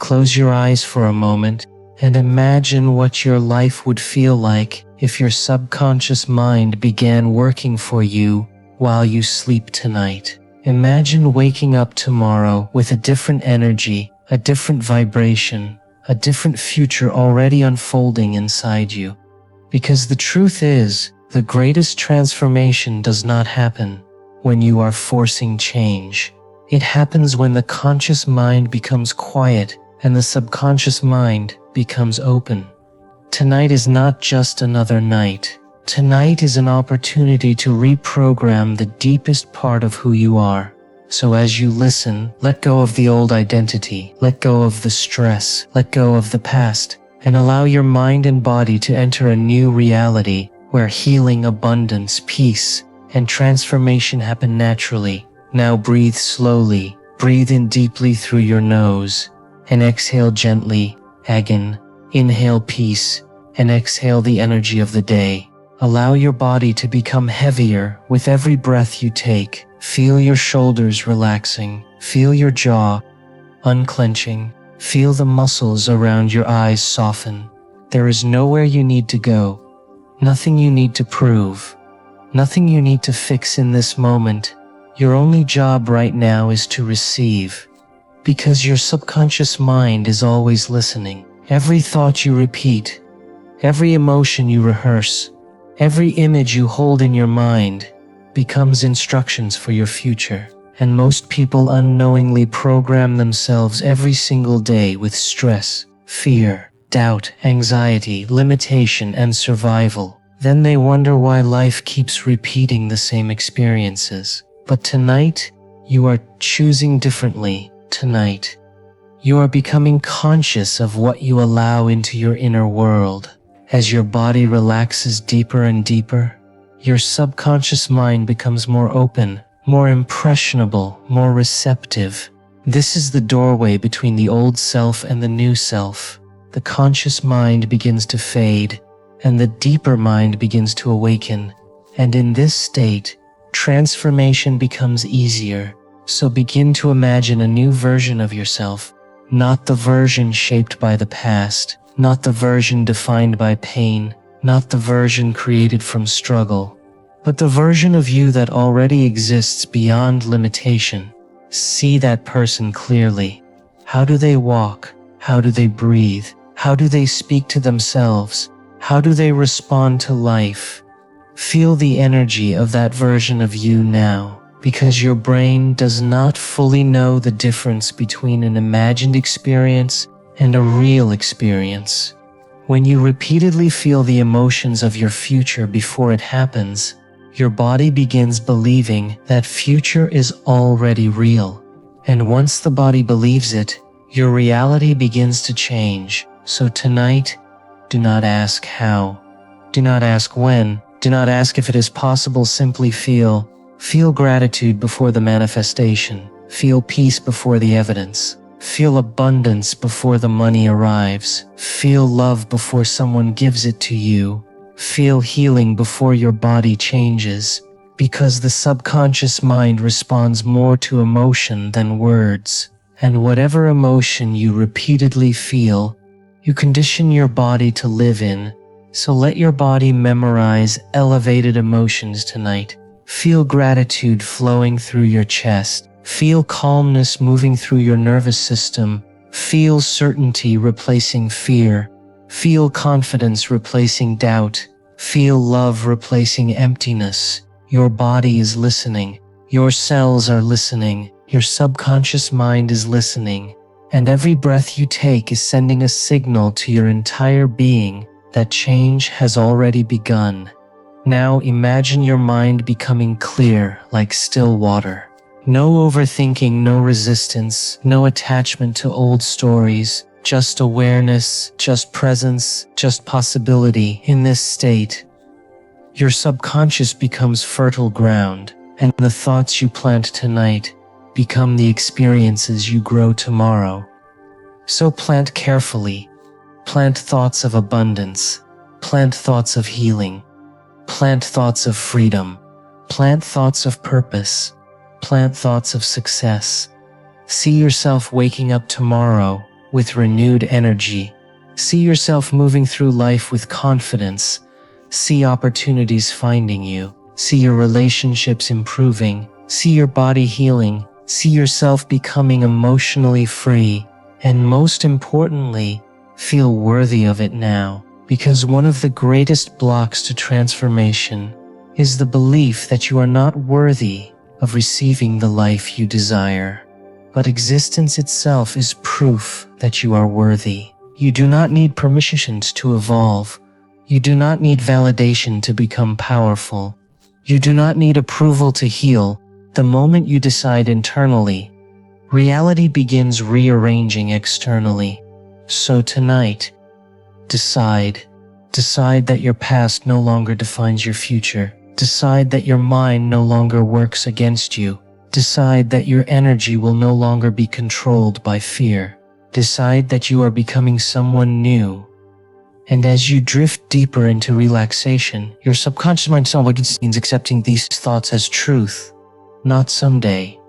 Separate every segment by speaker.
Speaker 1: Close your eyes for a moment and imagine what your life would feel like if your subconscious mind began working for you while you sleep tonight. Imagine waking up tomorrow with a different energy, a different vibration, a different future already unfolding inside you. Because the truth is, the greatest transformation does not happen when you are forcing change. It happens when the conscious mind becomes quiet and the subconscious mind becomes open. Tonight is not just another night. Tonight is an opportunity to reprogram the deepest part of who you are. So as you listen, let go of the old identity, let go of the stress, let go of the past, and allow your mind and body to enter a new reality where healing, abundance, peace, and transformation happen naturally. Now breathe slowly, breathe in deeply through your nose, and exhale gently, again. Inhale peace, and exhale the energy of the day. Allow your body to become heavier with every breath you take. Feel your shoulders relaxing, feel your jaw unclenching, feel the muscles around your eyes soften. There is nowhere you need to go, nothing you need to prove, nothing you need to fix in this moment. Your only job right now is to receive, because your subconscious mind is always listening. Every thought you repeat, every emotion you rehearse, every image you hold in your mind becomes instructions for your future. And most people unknowingly program themselves every single day with stress, fear, doubt, anxiety, limitation, and survival. Then they wonder why life keeps repeating the same experiences. But tonight, you are choosing differently. Tonight, you are becoming conscious of what you allow into your inner world. As your body relaxes deeper and deeper, your subconscious mind becomes more open, more impressionable, more receptive. This is the doorway between the old self and the new self. The conscious mind begins to fade, and the deeper mind begins to awaken. And in this state, transformation becomes easier. So begin to imagine a new version of yourself, not the version shaped by the past, not the version defined by pain, not the version created from struggle, but the version of you that already exists beyond limitation. See that person clearly. How do they walk? How do they breathe? How do they speak to themselves? How do they respond to life? Feel the energy of that version of you now, because your brain does not fully know the difference between an imagined experience and a real experience. When you repeatedly feel the emotions of your future before it happens, your body begins believing that future is already real. And once the body believes it, your reality begins to change. So tonight, do not ask how. Do not ask when. Do not ask if it is possible. Simply feel. Feel gratitude before the manifestation. Feel peace before the evidence. Feel abundance before the money arrives. Feel love before someone gives it to you. Feel healing before your body changes, because the subconscious mind responds more to emotion than words. And whatever emotion you repeatedly feel, you condition your body to live in. So let your body memorize elevated emotions tonight. Feel gratitude flowing through your chest. Feel calmness moving through your nervous system. Feel certainty replacing fear. Feel confidence replacing doubt. Feel love replacing emptiness. Your body is listening. Your cells are listening. Your subconscious mind is listening. And every breath you take is sending a signal to your entire being that change has already begun. Now imagine your mind becoming clear like still water. No overthinking, no resistance, no attachment to old stories, just awareness, just presence, just possibility. In this state, your subconscious becomes fertile ground, and the thoughts you plant tonight become the experiences you grow tomorrow. So plant carefully. Plant thoughts of abundance. Plant thoughts of healing. Plant thoughts of freedom. Plant thoughts of purpose. Plant thoughts of success. See yourself waking up tomorrow with renewed energy. See yourself moving through life with confidence. See opportunities finding you. See your relationships improving. See your body healing. See yourself becoming emotionally free. And most importantly, feel worthy of it now. Because one of the greatest blocks to transformation is the belief that you are not worthy of receiving the life you desire. But existence itself is proof that you are worthy. You do not need permissions to evolve. You do not need validation to become powerful. You do not need approval to heal. The moment you decide internally, reality begins rearranging externally. So tonight, decide that your past no longer defines your future. Decide that your mind no longer works against you. Decide that your energy will no longer be controlled by fear. Decide that you are becoming someone new. And as you drift deeper into relaxation, your subconscious mind means accepting these thoughts as truth, not someday,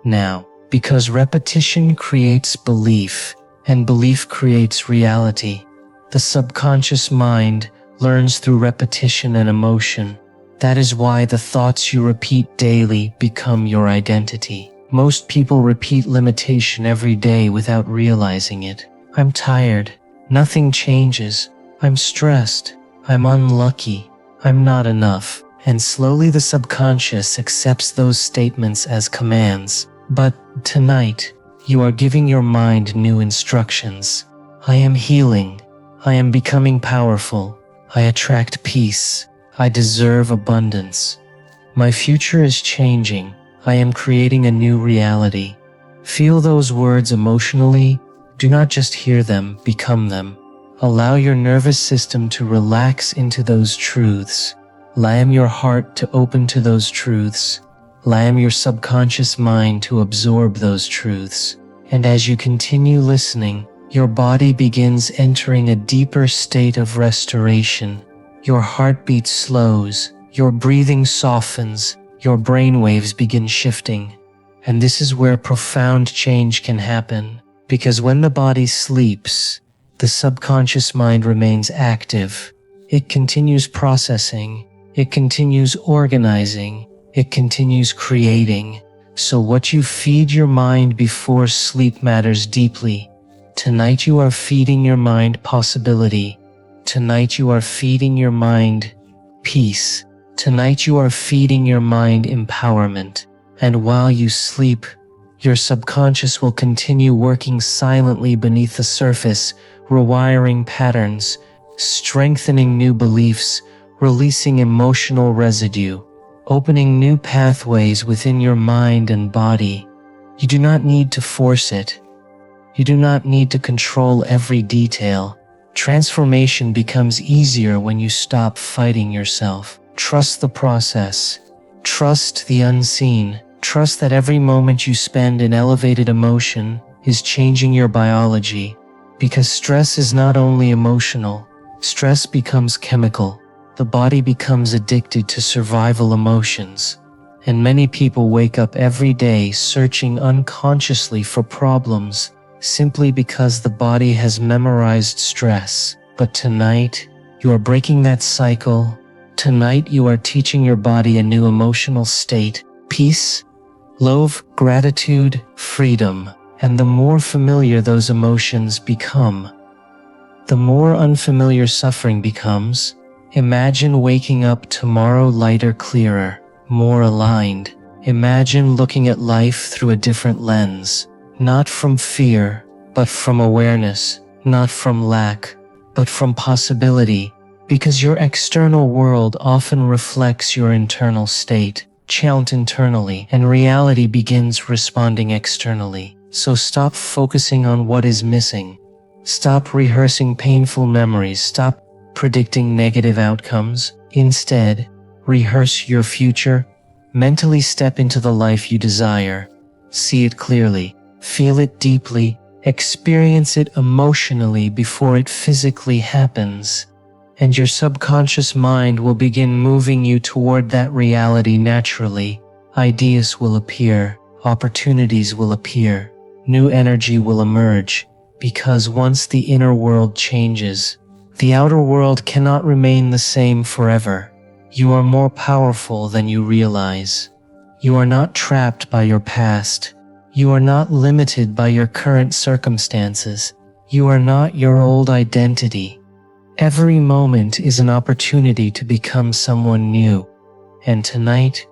Speaker 1: now. Because repetition creates belief, and belief creates reality. The subconscious mind learns through repetition and emotion. That is why the thoughts you repeat daily become your identity. Most people repeat limitation every day without realizing it. I'm tired. Nothing changes. I'm stressed. I'm unlucky. I'm not enough. And slowly the subconscious accepts those statements as commands. But tonight, you are giving your mind new instructions. I am healing. I am becoming powerful. I attract peace. I deserve abundance. My future is changing. I am creating a new reality. Feel those words emotionally. Do not just hear them, become them. Allow your nervous system to relax into those truths. Allow your heart to open to those truths. Allow your subconscious mind to absorb those truths. And as you continue listening, your body begins entering a deeper state of restoration. Your heartbeat slows, your breathing softens, your brainwaves begin shifting. And this is where profound change can happen. Because when the body sleeps, the subconscious mind remains active. It continues processing. It continues organizing. It continues creating. So what you feed your mind before sleep matters deeply. Tonight you are feeding your mind possibility. Tonight you are feeding your mind peace. Tonight you are feeding your mind empowerment. And while you sleep, your subconscious will continue working silently beneath the surface, rewiring patterns, strengthening new beliefs, releasing emotional residue, opening new pathways within your mind and body. You do not need to force it. You do not need to control every detail. Transformation becomes easier when you stop fighting yourself. Trust the process. Trust the unseen. Trust that every moment you spend in elevated emotion is changing your biology. Because stress is not only emotional, stress becomes chemical. The body becomes addicted to survival emotions. And many people wake up every day searching unconsciously for problems simply because the body has memorized stress. But tonight, you are breaking that cycle. Tonight, you are teaching your body a new emotional state: peace, love, gratitude, freedom. And the more familiar those emotions become, the more unfamiliar suffering becomes. Imagine waking up tomorrow lighter, clearer, more aligned. Imagine looking at life through a different lens, not from fear, but from awareness, not from lack, but from possibility. Because your external world often reflects your internal state. Chant internally, and reality begins responding externally. So stop focusing on what is missing. Stop rehearsing painful memories. Stop predicting negative outcomes. Instead, rehearse your future. Mentally step into the life you desire. See it clearly. Feel it deeply. Experience it emotionally before it physically happens. And your subconscious mind will begin moving you toward that reality naturally. Ideas will appear. Opportunities will appear. New energy will emerge. because once the inner world changes, the outer world cannot remain the same forever. You are more powerful than you realize. You are not trapped by your past. You are not limited by your current circumstances. You are not your old identity. Every moment is an opportunity to become someone new. And tonight,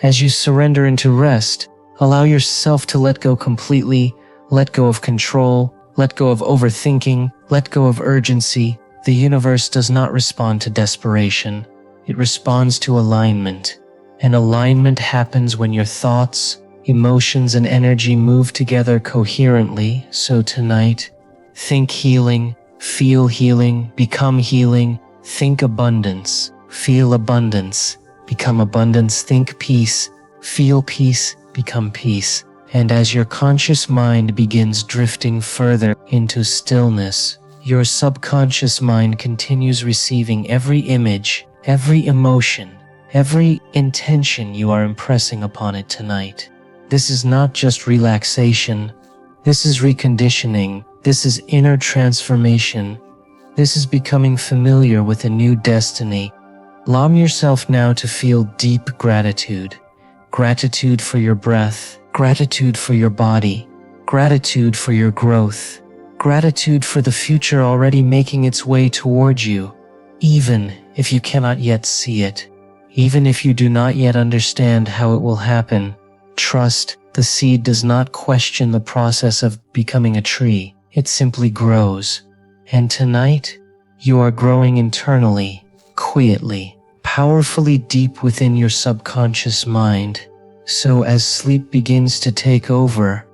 Speaker 1: as you surrender into rest, allow yourself to let go completely, let go of control, let go of overthinking, let go of urgency. The universe does not respond to desperation. It responds to alignment. And alignment happens when your thoughts, emotions, and energy move together coherently. So tonight, think healing, feel healing, become healing, think abundance, feel abundance, become abundance, think peace, feel peace, become peace. And as your conscious mind begins drifting further into stillness, your subconscious mind continues receiving every image, every emotion, every intention you are impressing upon it tonight. This is not just relaxation. This is reconditioning. This is inner transformation. This is becoming familiar with a new destiny. Allow yourself now to feel deep gratitude. Gratitude for your breath. Gratitude for your body. Gratitude for your growth. Gratitude for the future already making its way toward you, even if you cannot yet see it. Even if you do not yet understand how it will happen, trust the seed does not question the process of becoming a tree. It simply grows. And tonight, you are growing internally, quietly, powerfully deep within your subconscious mind. So as sleep begins to take over,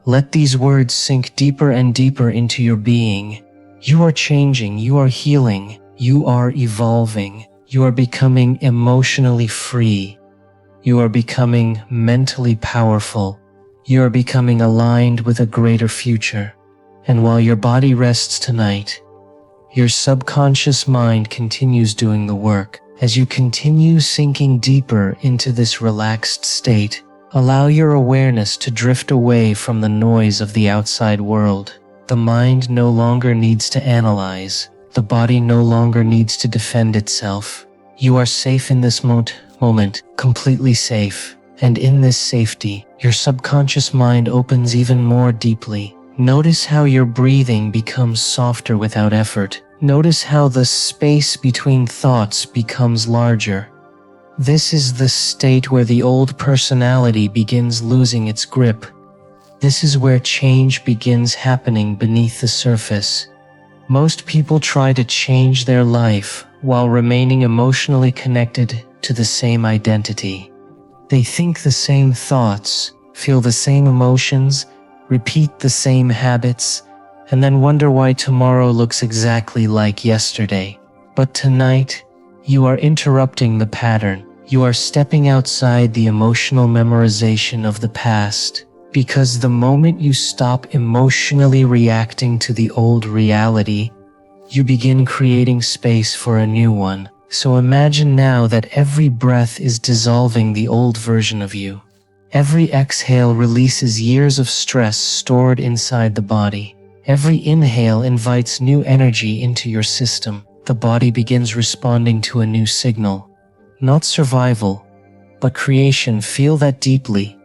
Speaker 1: let these words sink deeper and deeper into your being. You are changing, you are healing, you are evolving, you are becoming emotionally free, you are becoming mentally powerful, you are becoming aligned with a greater future. And while your body rests tonight, your subconscious mind continues doing the work. As you continue sinking deeper into this relaxed state, allow your awareness to drift away from the noise of the outside world. The mind no longer needs to analyze. The body no longer needs to defend itself. You are safe in this moment, completely safe. And in this safety, your subconscious mind opens even more deeply. Notice how your breathing becomes softer without effort. Notice how the space between thoughts becomes larger. This is the state where the old personality begins losing its grip. This is where change begins happening beneath the surface. Most people try to change their life while remaining emotionally connected to the same identity. They think the same thoughts, feel the same emotions, repeat the same habits, and then wonder why tomorrow looks exactly like yesterday. But tonight, you are interrupting the pattern. You are stepping outside the emotional memorization of the past, because the moment you stop emotionally reacting to the old reality, you begin creating space for a new one. So imagine now that every breath is dissolving the old version of you. Every exhale releases years of stress stored inside the body. Every inhale invites new energy into your system. The body begins responding to a new signal. Not survival, but creation. Feel that deeply.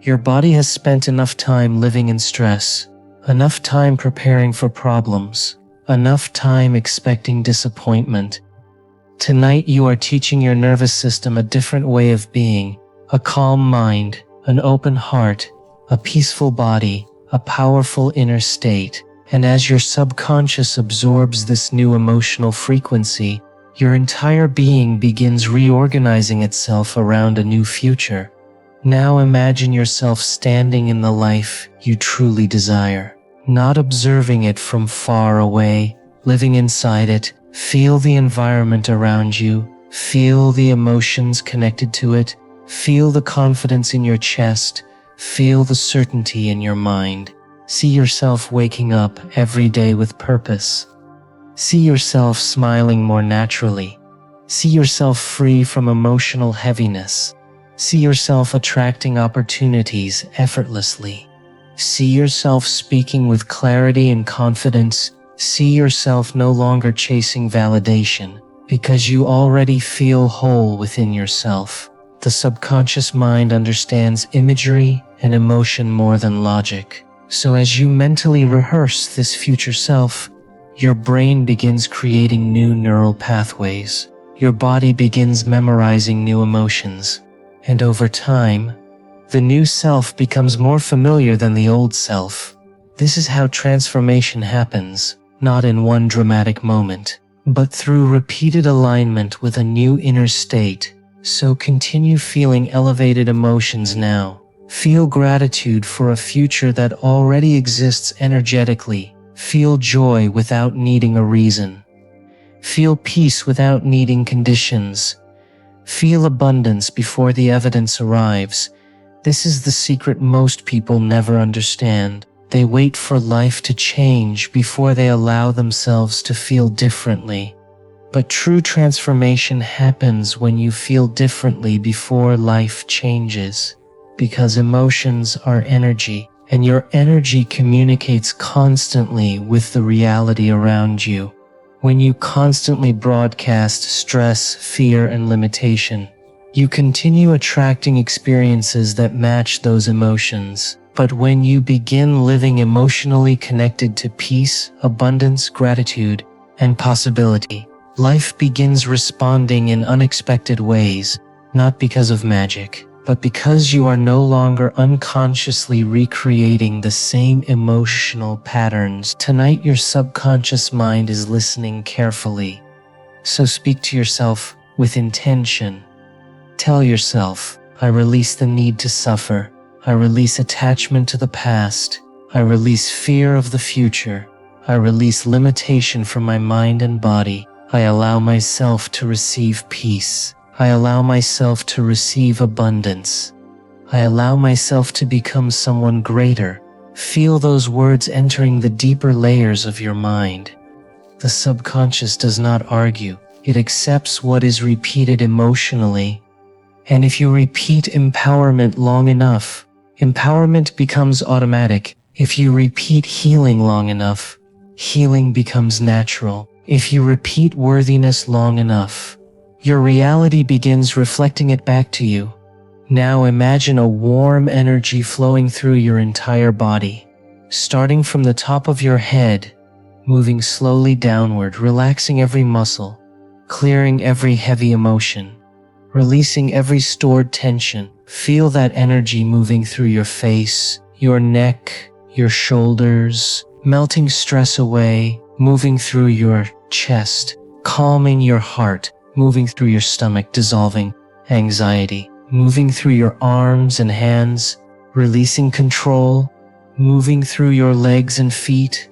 Speaker 1: Your body has spent enough time living in stress, enough time preparing for problems, enough time expecting disappointment. Tonight you are teaching your nervous system a different way of being, a calm mind, an open heart, a peaceful body, a powerful inner state. And as your subconscious absorbs this new emotional frequency, your entire being begins reorganizing itself around a new future. Now imagine yourself standing in the life you truly desire, not observing it from far away, living inside it. Feel the environment around you, feel the emotions connected to it, feel the confidence in your chest, feel the certainty in your mind. See yourself waking up every day with purpose. See yourself smiling more naturally. See yourself free from emotional heaviness. See yourself attracting opportunities effortlessly. See yourself speaking with clarity and confidence. See yourself no longer chasing validation, because you already feel whole within yourself. The subconscious mind understands imagery and emotion more than logic. So as you mentally rehearse this future self, your brain begins creating new neural pathways. Your body begins memorizing new emotions. And over time, the new self becomes more familiar than the old self. This is how transformation happens, not in one dramatic moment, but through repeated alignment with a new inner state. So continue feeling elevated emotions now. Feel gratitude for a future that already exists energetically. Feel joy without needing a reason. Feel peace without needing conditions. Feel abundance before the evidence arrives. This is the secret most people never understand. They wait for life to change before they allow themselves to feel differently. But true transformation happens when you feel differently before life changes. Because emotions are energy, and your energy communicates constantly with the reality around you. When you constantly broadcast stress, fear, and limitation, you continue attracting experiences that match those emotions. But when you begin living emotionally connected to peace, abundance, gratitude, and possibility, life begins responding in unexpected ways, not because of magic, but because you are no longer unconsciously recreating the same emotional patterns. Tonight, your subconscious mind is listening carefully. So speak to yourself with intention. Tell yourself, I release the need to suffer. I release attachment to the past. I release fear of the future. I release limitation from my mind and body. I allow myself to receive peace. I allow myself to receive abundance. I allow myself to become someone greater. Feel those words entering the deeper layers of your mind. The subconscious does not argue. It accepts what is repeated emotionally. And if you repeat empowerment long enough, empowerment becomes automatic. If you repeat healing long enough, healing becomes natural. If you repeat worthiness long enough, your reality begins reflecting it back to you. Now imagine a warm energy flowing through your entire body, starting from the top of your head, moving slowly downward, relaxing every muscle, clearing every heavy emotion, releasing every stored tension. Feel that energy moving through your face, your neck, your shoulders, melting stress away, moving through your chest, calming your heart, moving through your stomach, dissolving anxiety, moving through your arms and hands, releasing control, moving through your legs and feet,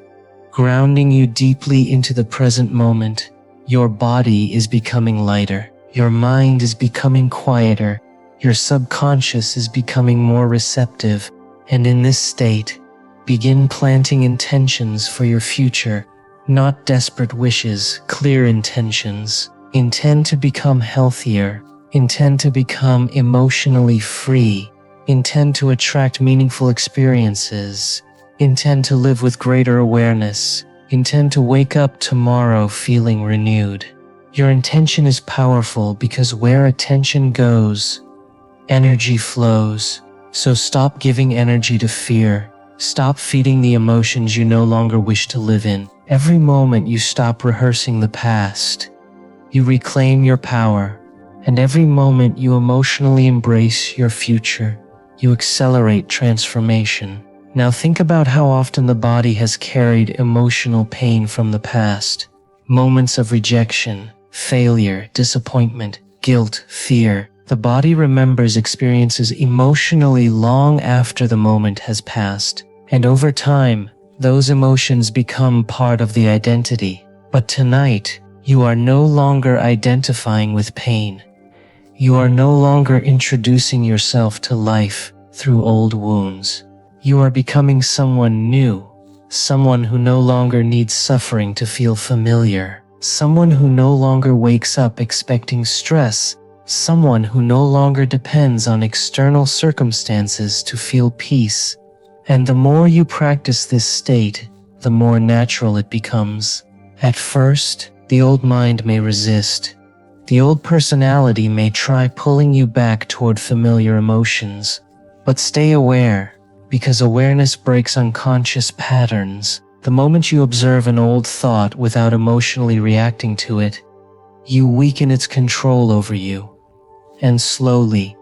Speaker 1: grounding you deeply into the present moment. Your body is becoming lighter. Your mind is becoming quieter. Your subconscious is becoming more receptive. And in this state, begin planting intentions for your future. Not desperate wishes, clear intentions. Intend to become healthier. Intend to become emotionally free. Intend to attract meaningful experiences. Intend to live with greater awareness. Intend to wake up tomorrow feeling renewed. Your intention is powerful because where attention goes, energy flows. So stop giving energy to fear. Stop feeding the emotions you no longer wish to live in. Every moment you stop rehearsing the past, you reclaim your power. And every moment you emotionally embrace your future, you accelerate transformation. Now think about how often the body has carried emotional pain from the past. Moments of rejection, failure, disappointment, guilt, fear. The body remembers experiences emotionally long after the moment has passed. And over time, those emotions become part of the identity. But tonight, you are no longer identifying with pain. You are no longer introducing yourself to life through old wounds. You are becoming someone new, someone who no longer needs suffering to feel familiar, someone who no longer wakes up expecting stress, someone who no longer depends on external circumstances to feel peace. And the more you practice this state, the more natural it becomes. At first, the old mind may resist. The old personality may try pulling you back toward familiar emotions. But stay aware, because awareness breaks unconscious patterns. The moment you observe an old thought without emotionally reacting to it, you weaken its control over you. And slowly,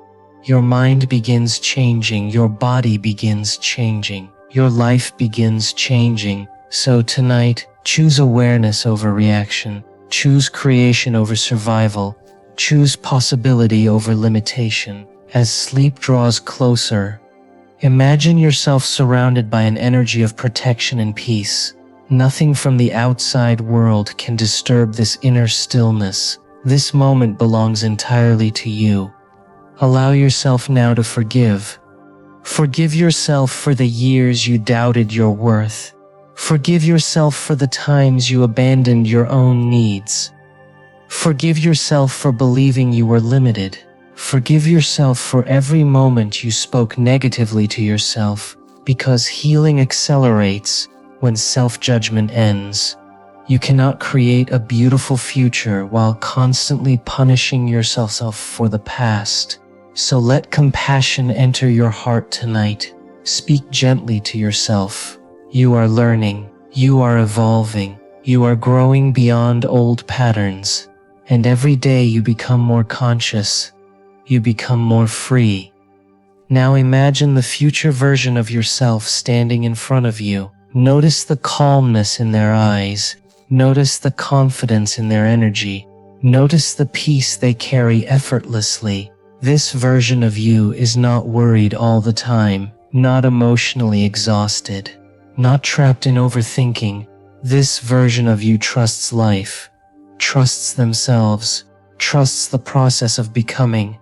Speaker 1: your mind begins changing, your body begins changing, your life begins changing. So tonight, choose awareness over reaction, choose creation over survival, choose possibility over limitation. As sleep draws closer, imagine yourself surrounded by an energy of protection and peace. Nothing from the outside world can disturb this inner stillness. This moment belongs entirely to you. Allow yourself now to forgive. Forgive yourself for the years you doubted your worth. Forgive yourself for the times you abandoned your own needs. Forgive yourself for believing you were limited. Forgive yourself for every moment you spoke negatively to yourself, because healing accelerates when self-judgment ends. You cannot create a beautiful future while constantly punishing yourself for the past. So let compassion enter your heart tonight. Speak gently to yourself. You are learning, you are evolving, you are growing beyond old patterns. And every day you become more conscious, you become more free. Now imagine the future version of yourself standing in front of you. Notice the calmness in their eyes. Notice the confidence in their energy. Notice the peace they carry effortlessly. This version of you is not worried all the time, not emotionally exhausted, not trapped in overthinking. This version of you trusts life, trusts themselves, trusts the process of becoming.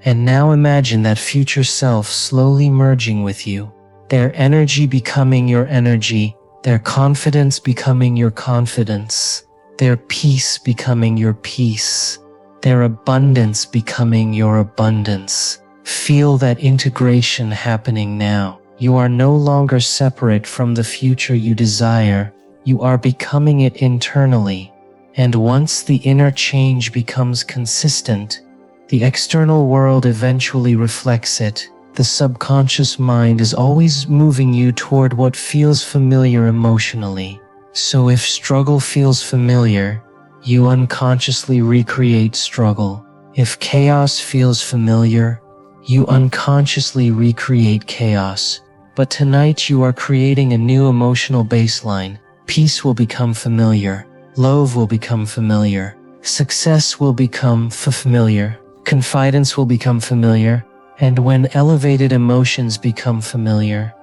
Speaker 1: And now imagine that future self slowly merging with you, their energy becoming your energy, their confidence becoming your confidence, their peace becoming your peace, their abundance becoming your abundance. Feel that integration happening now. You are no longer separate from the future you desire. You are becoming it internally. And once the inner change becomes consistent, the external world eventually reflects it. The subconscious mind is always moving you toward what feels familiar emotionally. So if struggle feels familiar, you unconsciously recreate struggle. If chaos feels familiar, you unconsciously recreate chaos. But tonight you are creating a new emotional baseline. Peace will become familiar. Love will become familiar. Success will become familiar. Confidence will become familiar. And when elevated emotions become familiar,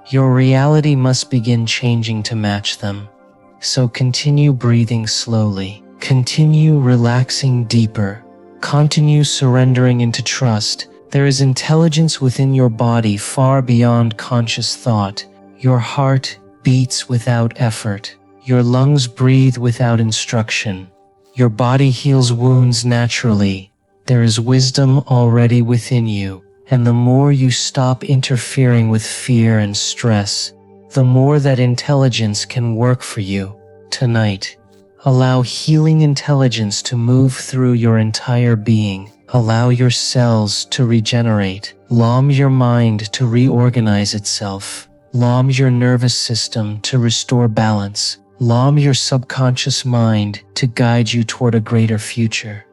Speaker 1: your reality must begin changing to match them. So continue breathing slowly. Continue relaxing deeper. Continue surrendering into trust. There is intelligence within your body far beyond conscious thought. Your heart beats without effort. Your lungs breathe without instruction. Your body heals wounds naturally. There is wisdom already within you. And the more you stop interfering with fear and stress, the more that intelligence can work for you. Tonight, allow healing intelligence to move through your entire being. Allow your cells to regenerate. Allow your mind to reorganize itself. Allow your nervous system to restore balance. Allow your subconscious mind to guide you toward a greater future.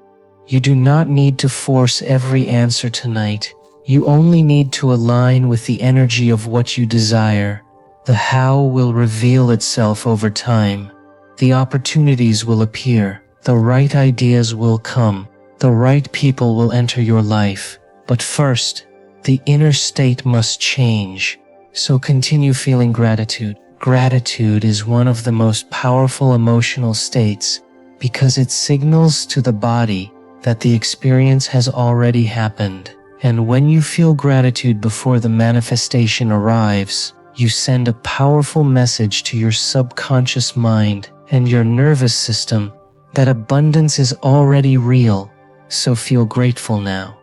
Speaker 1: You do not need to force every answer tonight. You only need to align with the energy of what you desire. The how will reveal itself over time. The opportunities will appear. The right ideas will come. The right people will enter your life. But first, the inner state must change. So continue feeling gratitude. Gratitude is one of the most powerful emotional states because it signals to the body that the experience has already happened. And when you feel gratitude before the manifestation arrives, you send a powerful message to your subconscious mind and your nervous system that abundance is already real. So feel grateful now.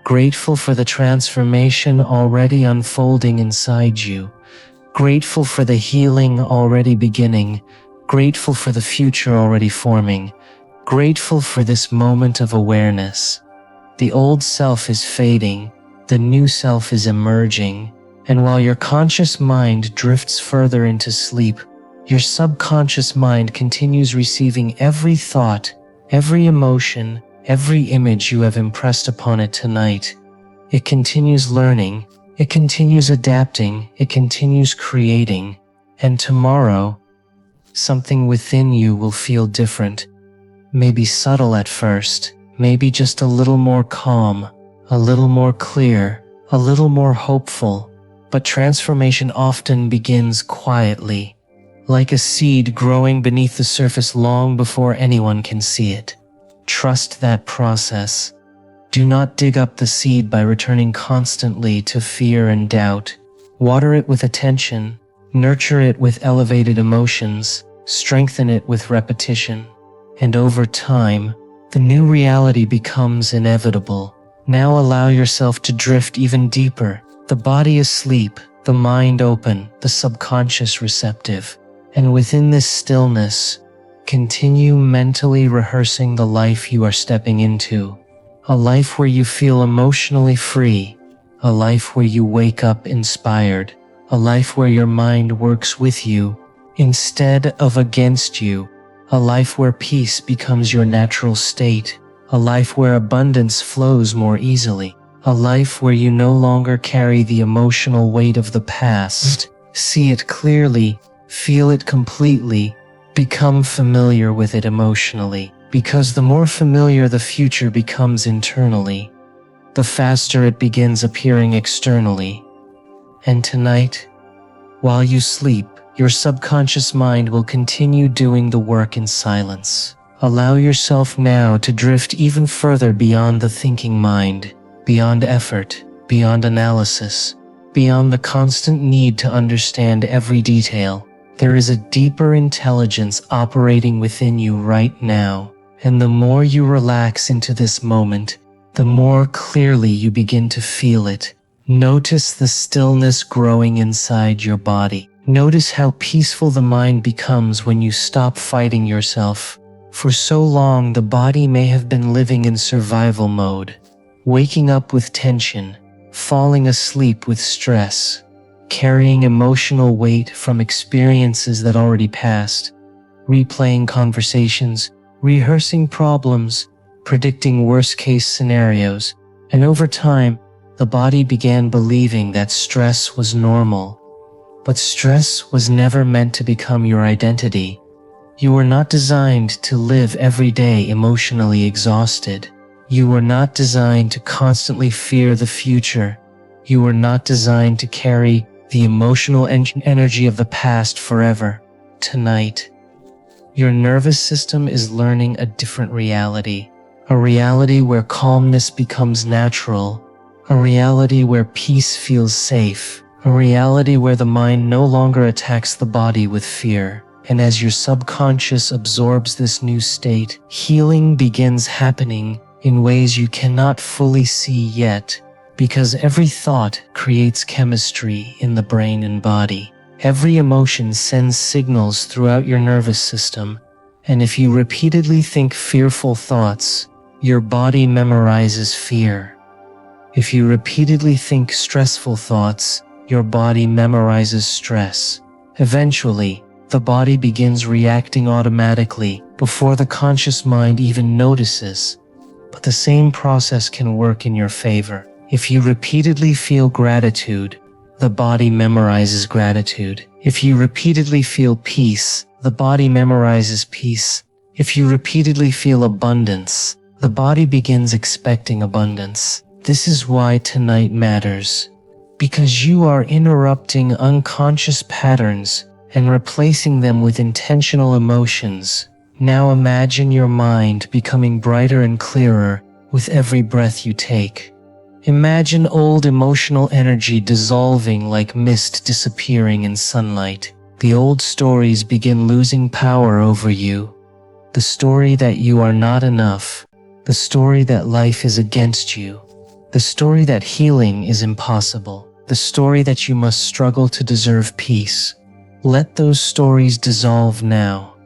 Speaker 1: grateful for the transformation already unfolding inside you, grateful for the healing already beginning, grateful for the future already forming, grateful for this moment of awareness. The old self is fading, the new self is emerging, and while your conscious mind drifts further into sleep, your subconscious mind continues receiving every thought, every emotion, every image you have impressed upon it tonight. It continues learning, it continues adapting, it continues creating, and tomorrow, something within you will feel different. Maybe subtle at first, maybe just a little more calm, a little more clear, a little more hopeful, but transformation often begins quietly, like a seed growing beneath the surface long before anyone can see it. Trust that process. Do not dig up the seed by returning constantly to fear and doubt. Water it with attention, nurture it with elevated emotions, strengthen it with repetition. And over time, the new reality becomes inevitable. Now allow yourself to drift even deeper. The body asleep, the mind open, the subconscious receptive. And within this stillness, continue mentally rehearsing the life you are stepping into. A life where you feel emotionally free. A life where you wake up inspired. A life where your mind works with you instead of against you. A life where peace becomes your natural state. A life where abundance flows more easily. A life where you no longer carry the emotional weight of the past. See it clearly, feel it completely, become familiar with it emotionally. Because the more familiar the future becomes internally, the faster it begins appearing externally. And tonight, while you sleep, your subconscious mind will continue doing the work in silence. Allow yourself now to drift even further beyond the thinking mind, beyond effort, beyond analysis, beyond the constant need to understand every detail. There is a deeper intelligence operating within you right now, and the more you relax into this moment, the more clearly you begin to feel it. Notice the stillness growing inside your body. Notice how peaceful the mind becomes when you stop fighting yourself. For so long, the body may have been living in survival mode, waking up with tension, falling asleep with stress, carrying emotional weight from experiences that already passed, replaying conversations, rehearsing problems, predicting worst-case scenarios, and over time, the body began believing that stress was normal. But stress was never meant to become your identity. You were not designed to live every day emotionally exhausted. You were not designed to constantly fear the future. You were not designed to carry the emotional energy of the past forever. Tonight, your nervous system is learning a different reality. A reality where calmness becomes natural. A reality where peace feels safe. A reality where the mind no longer attacks the body with fear. And as your subconscious absorbs this new state, healing begins happening in ways you cannot fully see yet, because every thought creates chemistry in the brain and body. Every emotion sends signals throughout your nervous system, and if you repeatedly think fearful thoughts, your body memorizes fear. If you repeatedly think stressful thoughts, your body memorizes stress. Eventually, the body begins reacting automatically before the conscious mind even notices. But the same process can work in your favor. If you repeatedly feel gratitude, the body memorizes gratitude. If you repeatedly feel peace, the body memorizes peace. If you repeatedly feel abundance, the body begins expecting abundance. This is why tonight matters. Because you are interrupting unconscious patterns and replacing them with intentional emotions. Now imagine your mind becoming brighter and clearer with every breath you take. Imagine old emotional energy dissolving like mist disappearing in sunlight. The old stories begin losing power over you. The story that you are not enough. The story that life is against you. The story that healing is impossible. The story that you must struggle to deserve peace. Let those stories dissolve now.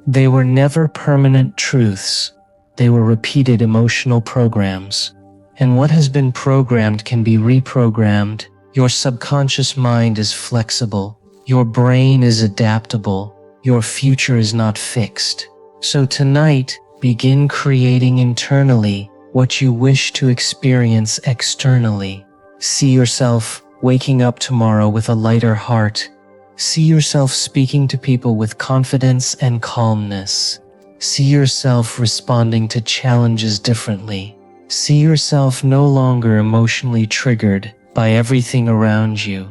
Speaker 1: They were never permanent truths. They were repeated emotional programs. And what has been programmed can be reprogrammed. Your subconscious mind is flexible. Your brain is adaptable. Your future is not fixed. So tonight, begin creating internally what you wish to experience externally. See yourself waking up tomorrow with a lighter heart. See yourself speaking to people with confidence and calmness. See yourself responding to challenges differently. See yourself no longer emotionally triggered by everything around you.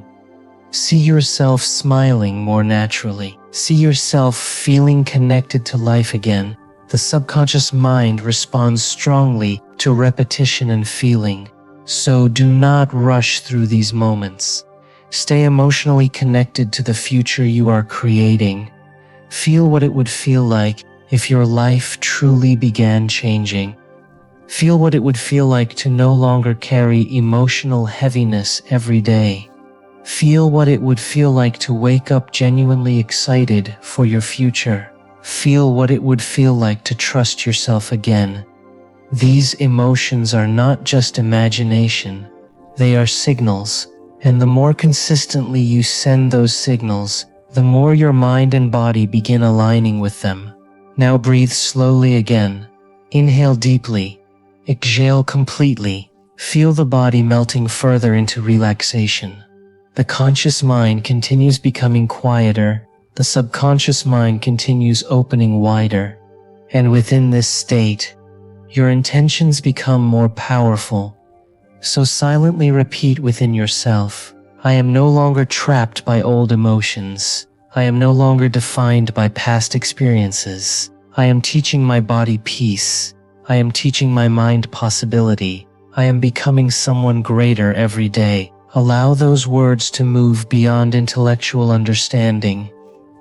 Speaker 1: See yourself smiling more naturally. See yourself feeling connected to life again. The subconscious mind responds strongly to repetition and feeling. So do not rush through these moments. Stay emotionally connected to the future you are creating. Feel what it would feel like if your life truly began changing. Feel what it would feel like to no longer carry emotional heaviness every day. Feel what it would feel like to wake up genuinely excited for your future. Feel what it would feel like to trust yourself again. These emotions are not just imagination, they are signals, and the more consistently you send those signals, the more your mind and body begin aligning with them. Now breathe slowly again. Inhale deeply. Exhale completely. Feel the body melting further into relaxation. The conscious mind continues becoming quieter. The subconscious mind continues opening wider. And within this state, your intentions become more powerful. So silently repeat within yourself, I am no longer trapped by old emotions. I am no longer defined by past experiences. I am teaching my body peace. I am teaching my mind possibility. I am becoming someone greater every day. Allow those words to move beyond intellectual understanding.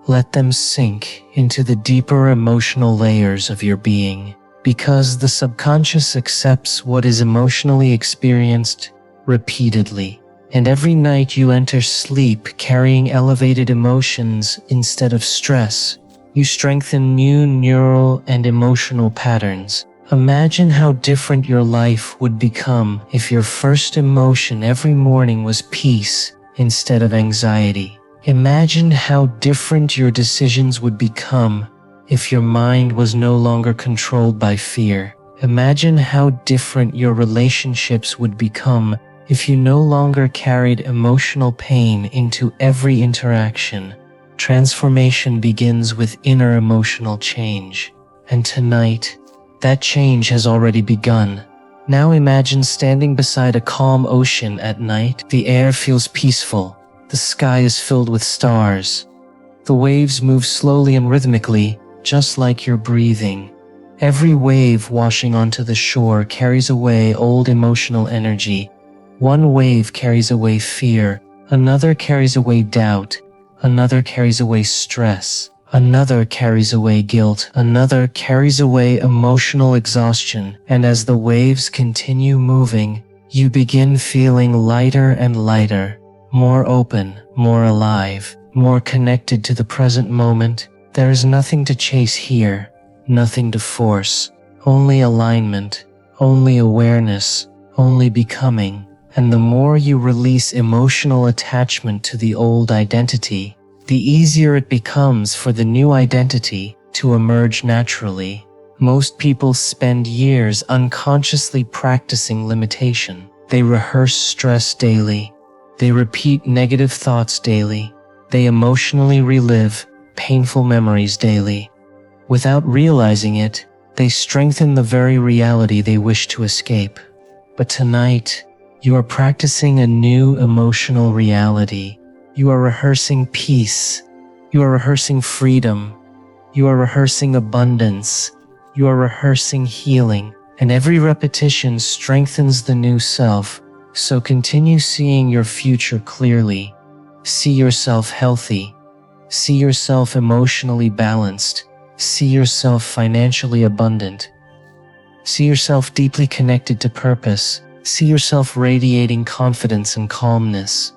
Speaker 1: Let them sink into the deeper emotional layers of your being. Because the subconscious accepts what is emotionally experienced repeatedly. And every night you enter sleep carrying elevated emotions instead of stress. You strengthen new neural and emotional patterns. Imagine how different your life would become if your first emotion every morning was peace instead of anxiety. Imagine how different your decisions would become if your mind was no longer controlled by fear. Imagine how different your relationships would become if you no longer carried emotional pain into every interaction. Transformation begins with inner emotional change. And tonight, that change has already begun. Now imagine standing beside a calm ocean at night. The air feels peaceful. The sky is filled with stars. The waves move slowly and rhythmically, just like you're breathing. Every wave washing onto the shore carries away old emotional energy. One wave carries away fear, another carries away doubt, another carries away stress, another carries away guilt, another carries away emotional exhaustion. And as the waves continue moving, you begin feeling lighter and lighter, more open, more alive, more connected to the present moment. There is nothing to chase here, nothing to force, only alignment, only awareness, only becoming. And the more you release emotional attachment to the old identity, the easier it becomes for the new identity to emerge naturally. Most people spend years unconsciously practicing limitation. They rehearse stress daily. They repeat negative thoughts daily. They emotionally relive painful memories daily. Without realizing it, they strengthen the very reality they wish to escape. But tonight, you are practicing a new emotional reality. You are rehearsing peace. You are rehearsing freedom. You are rehearsing abundance. You are rehearsing healing. And every repetition strengthens the new self. So continue seeing your future clearly. See yourself healthy. See yourself emotionally balanced. See yourself financially abundant. See yourself deeply connected to purpose. See yourself radiating confidence and calmness.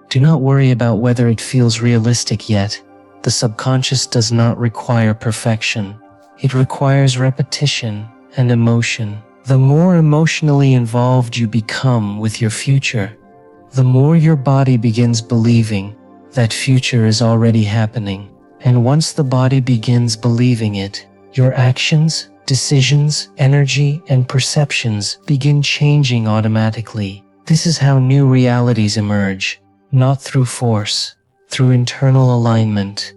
Speaker 1: Do not worry about whether it feels realistic yet. The subconscious does not require perfection. It requires repetition and emotion. The more emotionally involved you become with your future, the more your body begins believing that future is already happening. And once the body begins believing it, your actions, decisions, energy, and perceptions begin changing automatically. This is how new realities emerge, not through force, through internal alignment.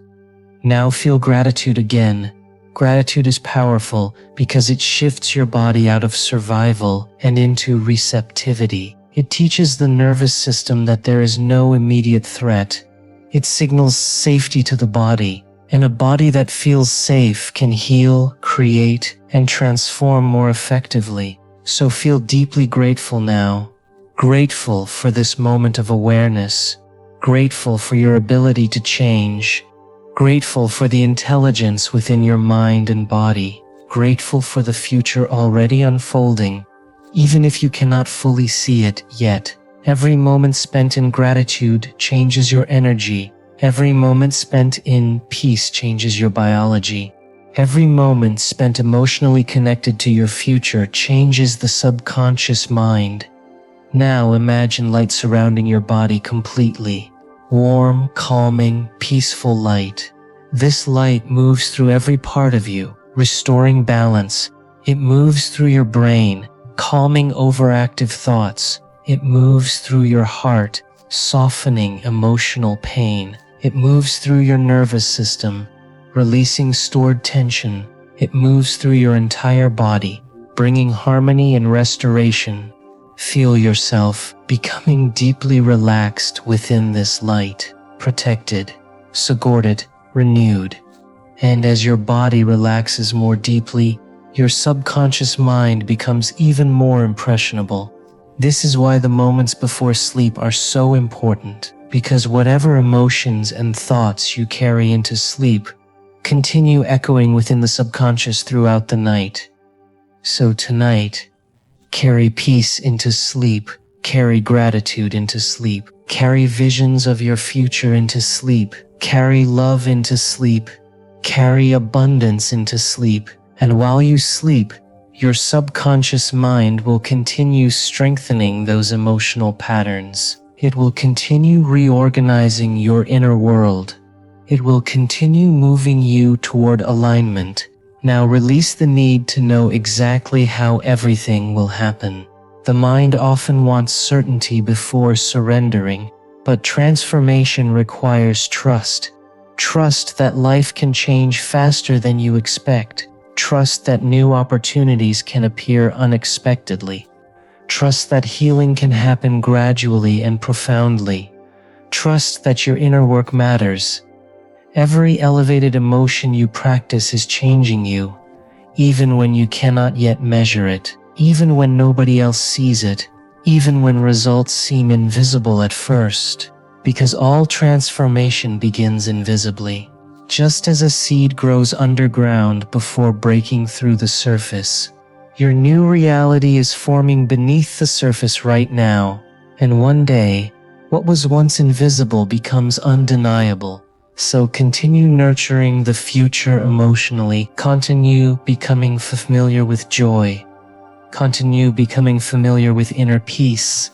Speaker 1: Now feel gratitude again. Gratitude is powerful because it shifts your body out of survival and into receptivity. It teaches the nervous system that there is no immediate threat. It signals safety to the body, and a body that feels safe can heal, create, and transform more effectively. So feel deeply grateful now. Grateful for this moment of awareness. Grateful for your ability to change. Grateful for the intelligence within your mind and body. Grateful for the future already unfolding, even if you cannot fully see it yet. Every moment spent in gratitude changes your energy. Every moment spent in peace changes your biology. Every moment spent emotionally connected to your future changes the subconscious mind. Now imagine light surrounding your body completely. Warm, calming, peaceful light. This light moves through every part of you, restoring balance. It moves through your brain, calming overactive thoughts. It moves through your heart, softening emotional pain. It moves through your nervous system, releasing stored tension. It moves through your entire body, bringing harmony and restoration. Feel yourself becoming deeply relaxed within this light, protected, supported, renewed. And as your body relaxes more deeply, your subconscious mind becomes even more impressionable. This is why the moments before sleep are so important, because whatever emotions and thoughts you carry into sleep continue echoing within the subconscious throughout the night. So tonight, carry peace into sleep, carry gratitude into sleep, carry visions of your future into sleep, carry love into sleep, carry abundance into sleep. And while you sleep, your subconscious mind will continue strengthening those emotional patterns. It will continue reorganizing your inner world. It will continue moving you toward alignment. Now release the need to know exactly how everything will happen. The mind often wants certainty before surrendering, but transformation requires trust. Trust that life can change faster than you expect. Trust that new opportunities can appear unexpectedly. Trust that healing can happen gradually and profoundly. Trust that your inner work matters. Every elevated emotion you practice is changing you, even when you cannot yet measure it, even when nobody else sees it, even when results seem invisible at first, because all transformation begins invisibly. Just as a seed grows underground before breaking through the surface, your new reality is forming beneath the surface right now, and one day, what was once invisible becomes undeniable. So continue nurturing the future emotionally. Continue becoming familiar with joy. Continue becoming familiar with inner peace.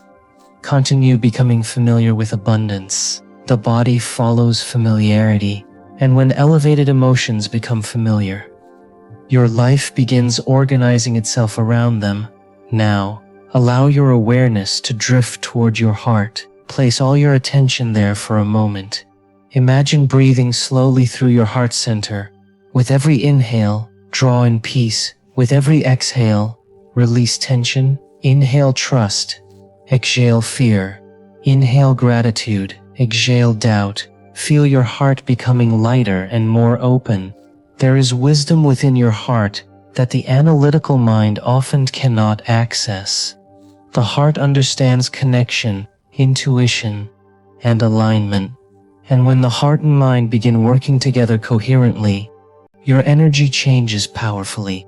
Speaker 1: Continue becoming familiar with abundance. The body follows familiarity, and when elevated emotions become familiar, your life begins organizing itself around them. Now, allow your awareness to drift toward your heart. Place all your attention there for a moment. Imagine breathing slowly through your heart center. With every inhale, draw in peace. With every exhale, release tension. Inhale trust. Exhale fear. Inhale gratitude. Exhale doubt. Feel your heart becoming lighter and more open. There is wisdom within your heart that the analytical mind often cannot access. The heart understands connection, intuition, and alignment. And when the heart and mind begin working together coherently, your energy changes powerfully.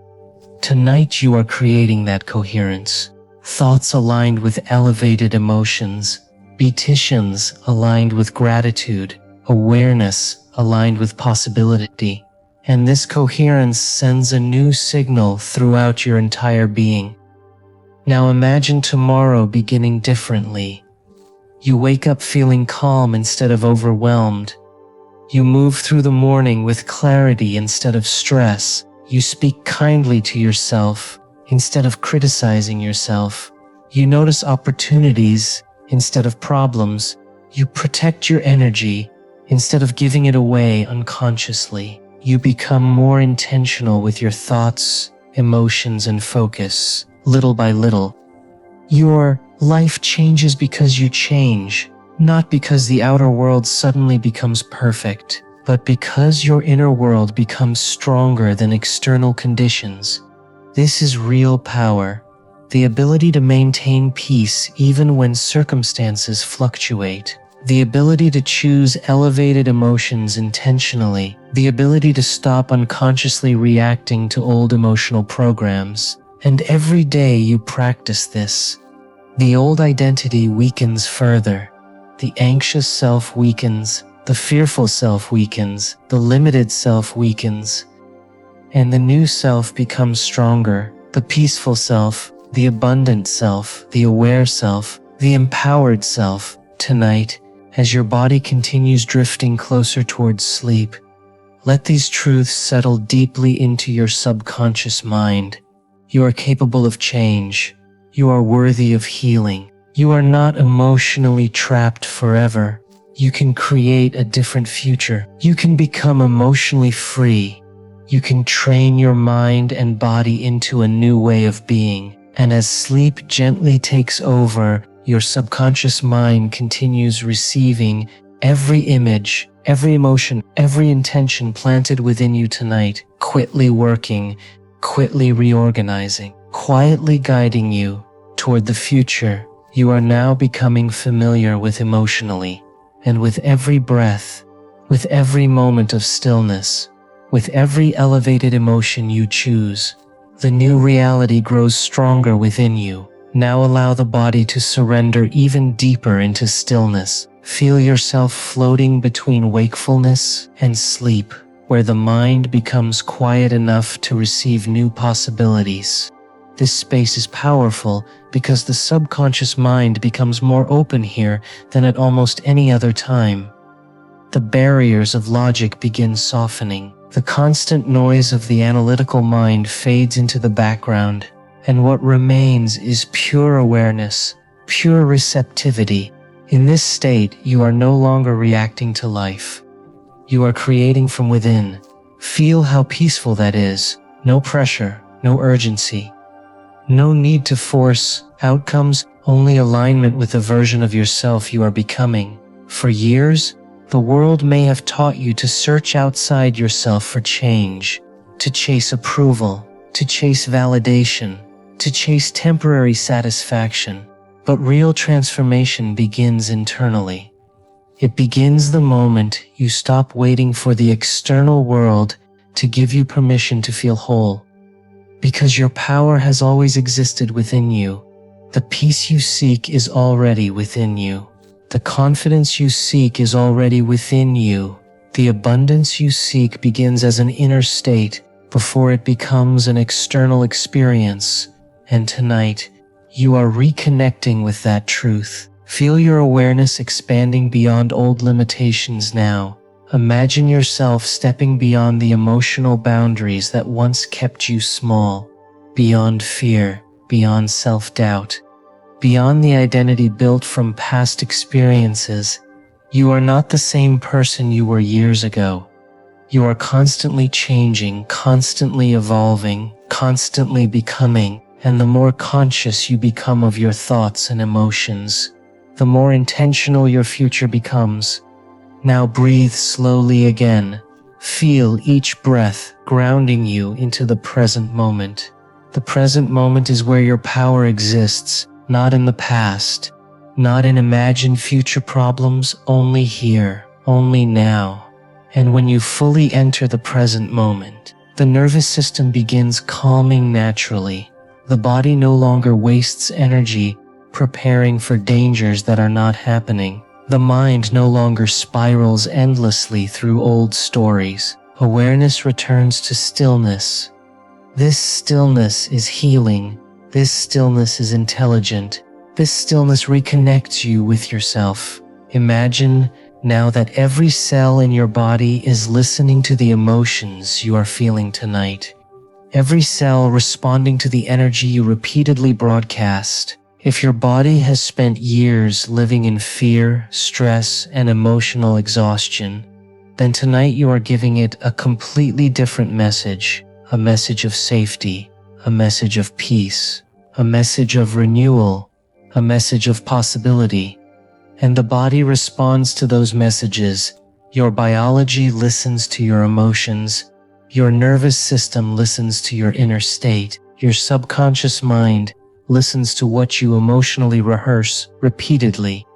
Speaker 1: Tonight you are creating that coherence. thoughts aligned with elevated emotions, petitions aligned with gratitude, awareness aligned with possibility. And this coherence sends a new signal throughout your entire being. Now imagine tomorrow beginning differently. You wake up feeling calm instead of overwhelmed. You move through the morning with clarity instead of stress. You speak kindly to yourself instead of criticizing yourself. You notice opportunities instead of problems. You protect your energy instead of giving it away unconsciously. You become more intentional with your thoughts, emotions, and focus, little by little. Your life changes because you change, not because the outer world suddenly becomes perfect, but because your inner world becomes stronger than external conditions. This is real power, the ability to maintain peace even when circumstances fluctuate, the ability to choose elevated emotions intentionally, the ability to stop unconsciously reacting to old emotional programs. And every day you practice this, the old identity weakens further. The anxious self weakens, the fearful self weakens, the limited self weakens, and the new self becomes stronger, the peaceful self, the abundant self, the aware self, the empowered self. Tonight, as your body continues drifting closer towards sleep, let these truths settle deeply into your subconscious mind. You are capable of change. You are worthy of healing. You are not emotionally trapped forever. You can create a different future. You can become emotionally free. You can train your mind and body into a new way of being. And as sleep gently takes over, your subconscious mind continues receiving every image, every emotion, every intention planted within you tonight, quietly working, quietly reorganizing, quietly guiding you toward the future you are now becoming familiar with emotionally. And with every breath, with every moment of stillness, with every elevated emotion you choose, the new reality grows stronger within you. Now allow the body to surrender even deeper into stillness. Feel yourself floating between wakefulness and sleep, where the mind becomes quiet enough to receive new possibilities. This space is powerful because the subconscious mind becomes more open here than at almost any other time. The barriers of logic begin softening. The constant noise of the analytical mind fades into the background, and what remains is pure awareness, pure receptivity. In this state, you are no longer reacting to life. You are creating from within. Feel how peaceful that is. No pressure, no urgency. No need to force outcomes, only alignment with the version of yourself you are becoming. For years, the world may have taught you to search outside yourself for change, to chase approval, to chase validation, to chase temporary satisfaction. But real transformation begins internally. It begins the moment you stop waiting for the external world to give you permission to feel whole. Because your power has always existed within you. The peace you seek is already within you. The confidence you seek is already within you. The abundance you seek begins as an inner state before it becomes an external experience. And tonight, you are reconnecting with that truth. Feel your awareness expanding beyond old limitations now. Imagine yourself stepping beyond the emotional boundaries that once kept you small, beyond fear, beyond self-doubt, beyond the identity built from past experiences. You are not the same person you were years ago. You are constantly changing, constantly evolving, constantly becoming, and the more conscious you become of your thoughts and emotions, the more intentional your future becomes. Now breathe slowly again. Feel each breath grounding you into the present moment. The present moment is where your power exists, not in the past, not in imagined future problems, only here, only now. And when you fully enter the present moment, the nervous system begins calming naturally. The body no longer wastes energy preparing for dangers that are not happening. The mind no longer spirals endlessly through old stories. Awareness returns to stillness. This stillness is healing. This stillness is intelligent. This stillness reconnects you with yourself. Imagine now that every cell in your body is listening to the emotions you are feeling tonight. Every cell responding to the energy you repeatedly broadcast. If your body has spent years living in fear, stress, and emotional exhaustion, then tonight you are giving it a completely different message, a message of safety, a message of peace, a message of renewal, a message of possibility. And the body responds to those messages. Your biology listens to your emotions. Your nervous system listens to your inner state. Your subconscious mind listens to what you emotionally rehearse repeatedly.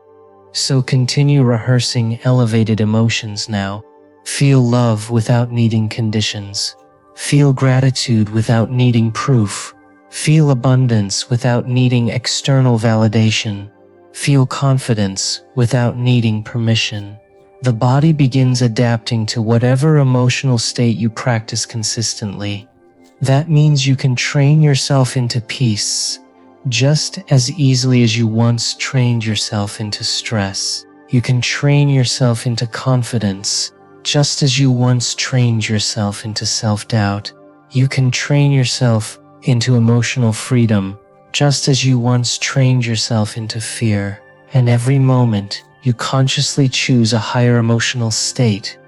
Speaker 1: So continue rehearsing elevated emotions now. Feel love without needing conditions. Feel gratitude without needing proof. Feel abundance without needing external validation. Feel confidence without needing permission. The body begins adapting to whatever emotional state you practice consistently. That means you can train yourself into peace, just as easily as you once trained yourself into stress. You can train yourself into confidence, just as you once trained yourself into self-doubt. You can train yourself into emotional freedom, just as you once trained yourself into fear. And every moment, you consciously choose a higher emotional state.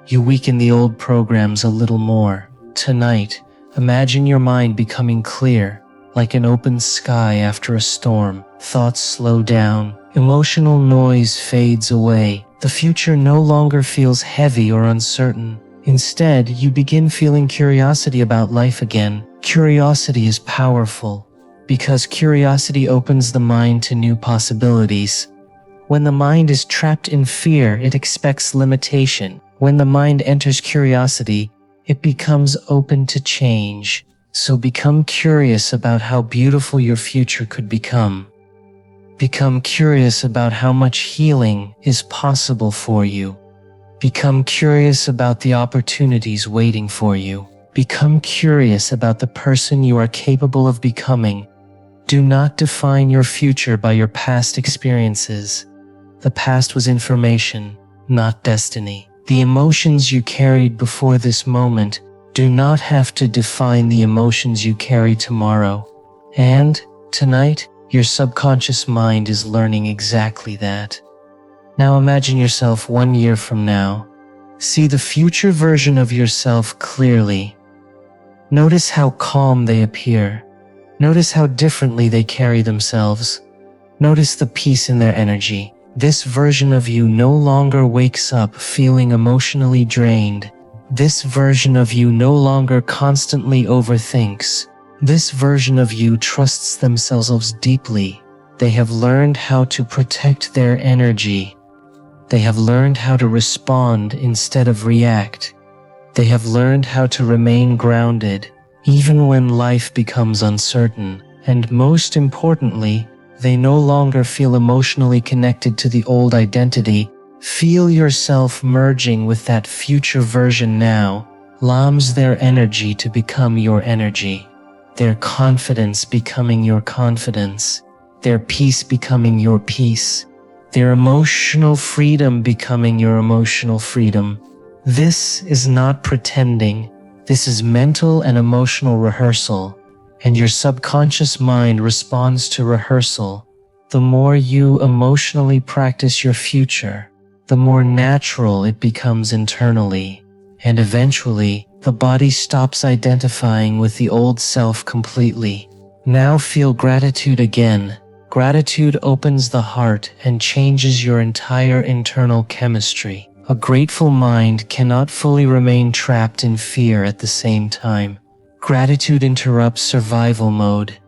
Speaker 1: You weaken the old programs a little more. Tonight, imagine your mind becoming clear, like an open sky after a storm. Thoughts slow down. Emotional noise fades away. The future no longer feels heavy or uncertain. Instead, you begin feeling curiosity about life again. Curiosity is powerful, because curiosity opens the mind to new possibilities. When the mind is trapped in fear, it expects limitation. When the mind enters curiosity, it becomes open to change. So become curious about how beautiful your future could become. Become curious about how much healing is possible for you. Become curious about the opportunities waiting for you. Become curious about the person you are capable of becoming. Do not define your future by your past experiences. The past was information, not destiny. The emotions you carried before this moment do not have to define the emotions you carry tomorrow. And tonight, your subconscious mind is learning exactly that. Now imagine yourself 1 year from now. See the future version of yourself clearly. Notice how calm they appear. Notice how differently they carry themselves. Notice the peace in their energy. This version of you no longer wakes up feeling emotionally drained. This version of you no longer constantly overthinks. This version of you trusts themselves deeply. They have learned how to protect their energy. They have learned how to respond instead of react. They have learned how to remain grounded, even when life becomes uncertain. And most importantly, they no longer feel emotionally connected to the old identity. Feel yourself merging with that future version now. Allows their energy to become your energy. Their confidence becoming your confidence. Their peace becoming your peace. Their emotional freedom becoming your emotional freedom. This is not pretending. This is mental and emotional rehearsal. And your subconscious mind responds to rehearsal. The more you emotionally practice your future, the more natural it becomes internally. And eventually, the body stops identifying with the old self completely. Now feel gratitude again. Gratitude opens the heart and changes your entire internal chemistry. A grateful mind cannot fully remain trapped in fear at the same time. Gratitude interrupts survival mode.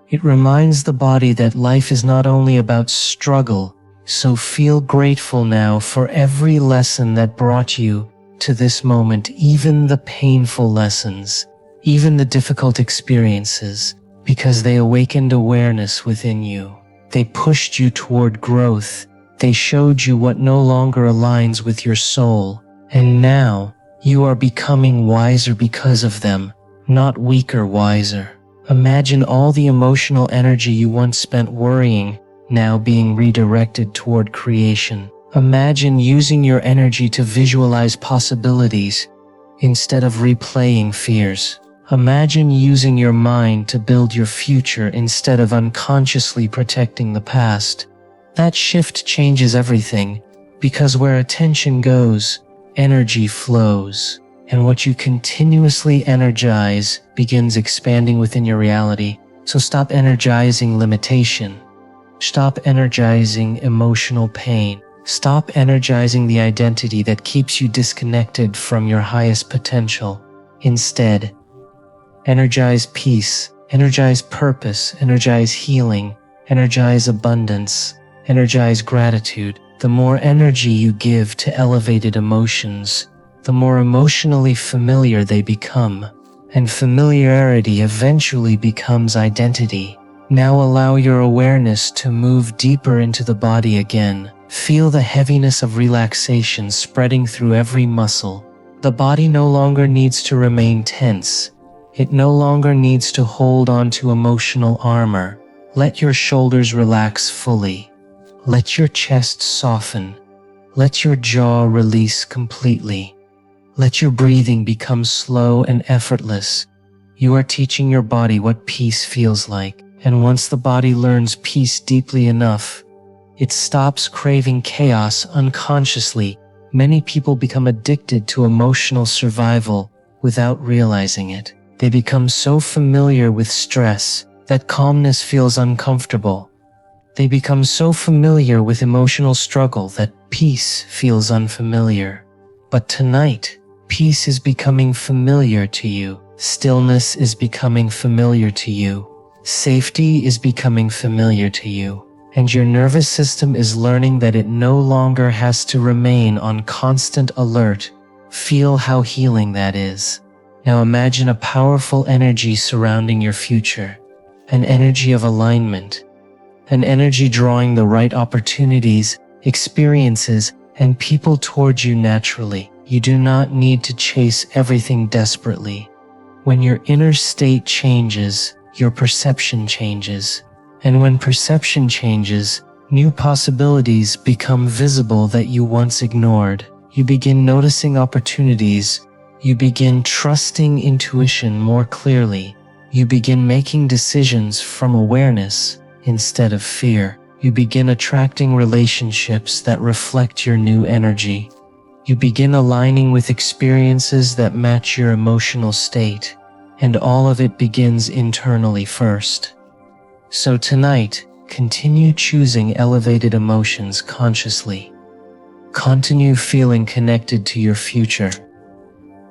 Speaker 1: It reminds the body that life is not only about struggle, so feel grateful now for every lesson that brought you to this moment, even the painful lessons, even the difficult experiences, because they awakened awareness within you. They pushed you toward growth. They showed you what no longer aligns with your soul. And now, you are becoming wiser because of them, not weaker wiser. Imagine all the emotional energy you once spent worrying, now being redirected toward creation. Imagine using your energy to visualize possibilities instead of replaying fears. Imagine using your mind to build your future instead of unconsciously protecting the past. That shift changes everything, because where attention goes, energy flows. And what you continuously energize begins expanding within your reality. So stop energizing limitation. Stop energizing emotional pain. Stop energizing the identity that keeps you disconnected from your highest potential. Instead, energize peace, energize purpose, energize healing, energize abundance, energize gratitude. The more energy you give to elevated emotions, the more emotionally familiar they become, and familiarity eventually becomes identity. Now allow your awareness to move deeper into the body again. Feel the heaviness of relaxation spreading through every muscle. The body no longer needs to remain tense. It no longer needs to hold on to emotional armor. Let your shoulders relax fully. Let your chest soften. Let your jaw release completely. Let your breathing become slow and effortless. You are teaching your body what peace feels like. And once the body learns peace deeply enough, it stops craving chaos unconsciously. Many people become addicted to emotional survival without realizing it. They become so familiar with stress that calmness feels uncomfortable. They become so familiar with emotional struggle that peace feels unfamiliar. But tonight, peace is becoming familiar to you. Stillness is becoming familiar to you. Safety is becoming familiar to you. And your nervous system is learning that it no longer has to remain on constant alert. Feel how healing that is. Now imagine a powerful energy surrounding your future. An energy of alignment. An energy drawing the right opportunities, experiences, and people towards you naturally. You do not need to chase everything desperately. When your inner state changes, your perception changes. And when perception changes, new possibilities become visible that you once ignored. You begin noticing opportunities. You begin trusting intuition more clearly. You begin making decisions from awareness instead of fear. You begin attracting relationships that reflect your new energy. You begin aligning with experiences that match your emotional state. And all of it begins internally first. So tonight, continue choosing elevated emotions consciously. Continue feeling connected to your future.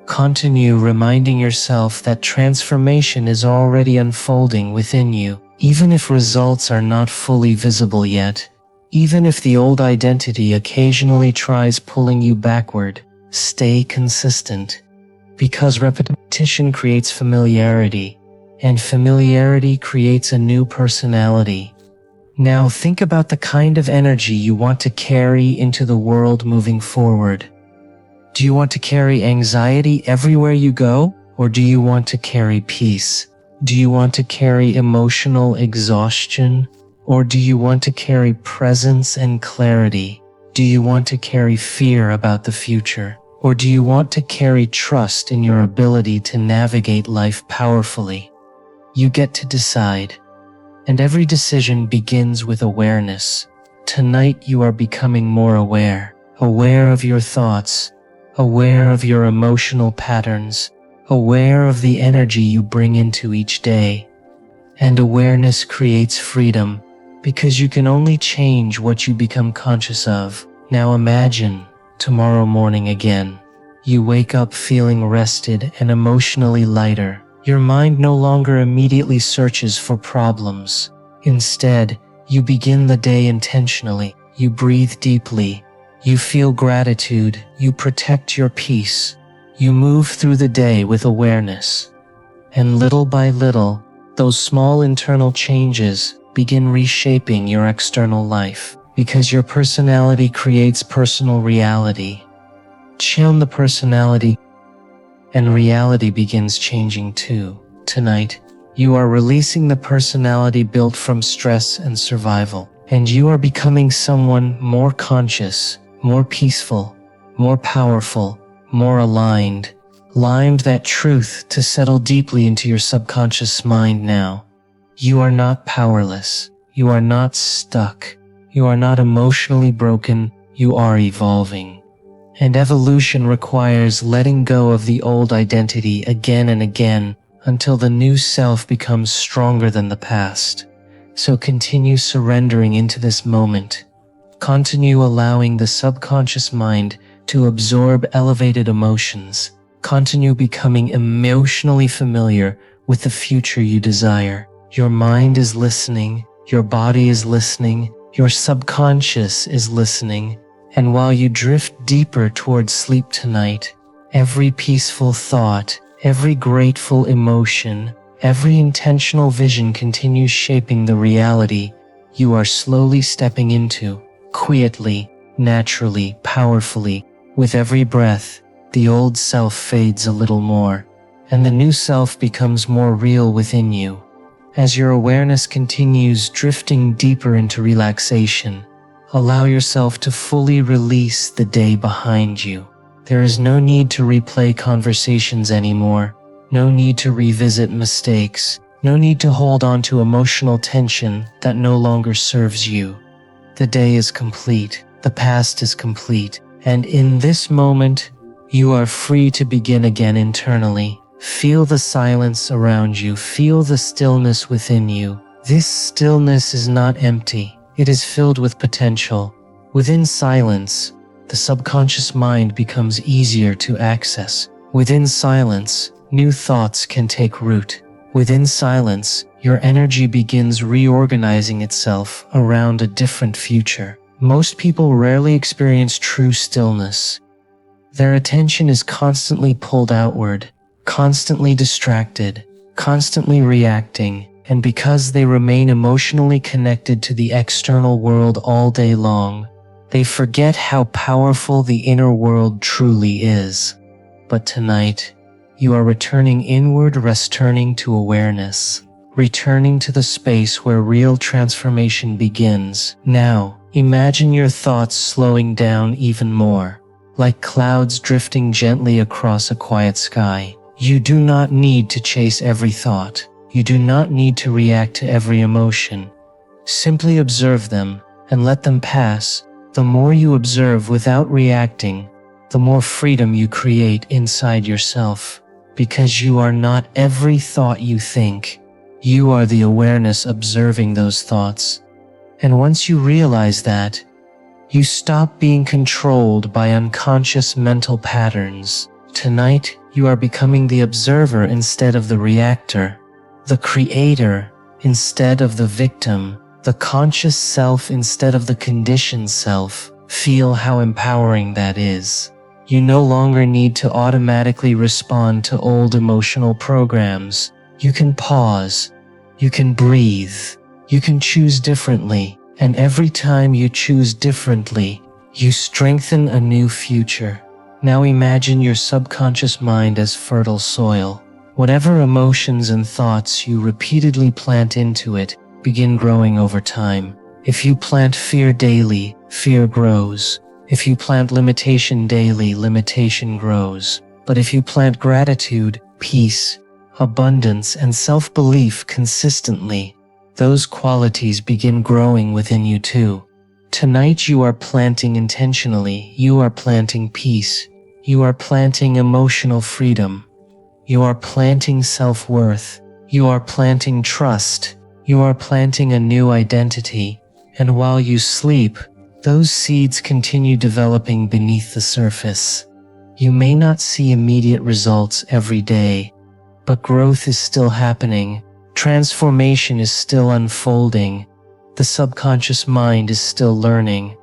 Speaker 1: Continue reminding yourself that transformation is already unfolding within you, even if results are not fully visible yet. Even if the old identity occasionally tries pulling you backward, stay consistent. Because repetition creates familiarity, and familiarity creates a new personality. Now think about the kind of energy you want to carry into the world moving forward. Do you want to carry anxiety everywhere you go, or do you want to carry peace? Do you want to carry emotional exhaustion, or do you want to carry presence and clarity? Do you want to carry fear about the future, or do you want to carry trust in your ability to navigate life powerfully? You get to decide. And every decision begins with awareness. Tonight you are becoming more aware. Aware of your thoughts. Aware of your emotional patterns. Aware of the energy you bring into each day. And awareness creates freedom, because you can only change what you become conscious of. Now imagine tomorrow morning again. You wake up feeling rested and emotionally lighter. Your mind no longer immediately searches for problems. Instead, you begin the day intentionally. You breathe deeply. You feel gratitude. You protect your peace. You move through the day with awareness. And little by little, Those small internal changes begin reshaping your external life, because your personality creates personal reality. Tune the personality, and reality begins changing too. Tonight, you are releasing the personality built from stress and survival, and you are becoming someone more conscious, more peaceful, more powerful, more aligned. Aligned that truth to settle deeply into your subconscious mind now. You are not powerless. You are not stuck. You are not emotionally broken. You are evolving. And evolution requires letting go of the old identity again and again until the new self becomes stronger than the past. So continue surrendering into this moment. Continue allowing the subconscious mind to absorb elevated emotions. Continue becoming emotionally familiar with the future you desire. Your mind is listening, your body is listening, your subconscious is listening, and while you drift deeper towards sleep tonight, every peaceful thought, every grateful emotion, every intentional vision continues shaping the reality you are slowly stepping into, quietly, naturally, powerfully. With every breath, the old self fades a little more, and the new self becomes more real within you. As your awareness continues drifting deeper into relaxation, allow yourself to fully release the day behind you. There is no need to replay conversations anymore, no need to revisit mistakes, no need to hold on to emotional tension that no longer serves you. The day is complete, the past is complete, and in this moment, you are free to begin again internally. Feel the silence around you. Feel the stillness within you. This stillness is not empty. It is filled with potential. Within silence, the subconscious mind becomes easier to access. Within silence, new thoughts can take root. Within silence, your energy begins reorganizing itself around a different future. Most people rarely experience true stillness. Their attention is constantly pulled outward, constantly distracted, constantly reacting, and because they remain emotionally connected to the external world all day long, they forget how powerful the inner world truly is. But tonight, you are returning inward, returning to awareness, returning to the space where real transformation begins. Now, imagine your thoughts slowing down even more. Like clouds drifting gently across a quiet sky. You do not need to chase every thought. You do not need to react to every emotion. Simply observe them and let them pass. The more you observe without reacting, the more freedom you create inside yourself. Because you are not every thought you think. You are the awareness observing those thoughts. And once you realize that, you stop being controlled by unconscious mental patterns. Tonight, you are becoming the observer instead of the reactor, the creator instead of the victim, the conscious self instead of the conditioned self. Feel how empowering that is. You no longer need to automatically respond to old emotional programs. You can pause, you can breathe, you can choose differently. And every time you choose differently, you strengthen a new future. Now imagine your subconscious mind as fertile soil. Whatever emotions and thoughts you repeatedly plant into it begin growing over time. If you plant fear daily, fear grows. If you plant limitation daily, limitation grows. But if you plant gratitude, peace, abundance, and self-belief consistently, those qualities begin growing within you too. Tonight you are planting intentionally. You are planting peace. You are planting emotional freedom. You are planting self-worth. You are planting trust. You are planting a new identity. And while you sleep, those seeds continue developing beneath the surface. You may not see immediate results every day, but growth is still happening. Transformation is still unfolding. The subconscious mind is still learning.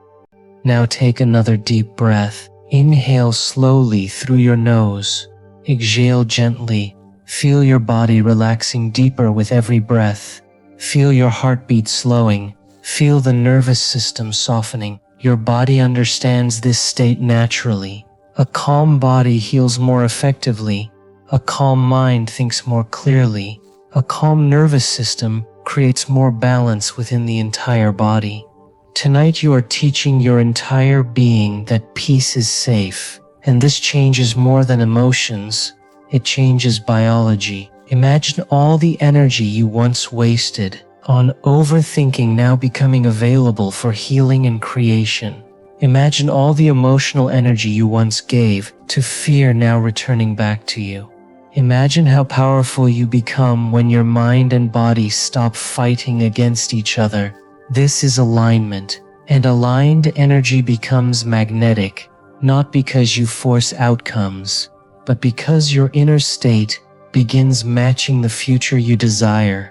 Speaker 1: Now take another deep breath. Inhale slowly through your nose. Exhale gently. Feel your body relaxing deeper with every breath. Feel your heartbeat slowing. Feel the nervous system softening. Your body understands this state naturally. A calm body heals more effectively. A calm mind thinks more clearly. A calm nervous system creates more balance within the entire body. Tonight you are teaching your entire being that peace is safe. And this changes more than emotions. It changes biology. Imagine all the energy you once wasted on overthinking now becoming available for healing and creation. Imagine all the emotional energy you once gave to fear now returning back to you. Imagine how powerful you become when your mind and body stop fighting against each other. This is alignment, and aligned energy becomes magnetic, not because you force outcomes, but because your inner state begins matching the future you desire.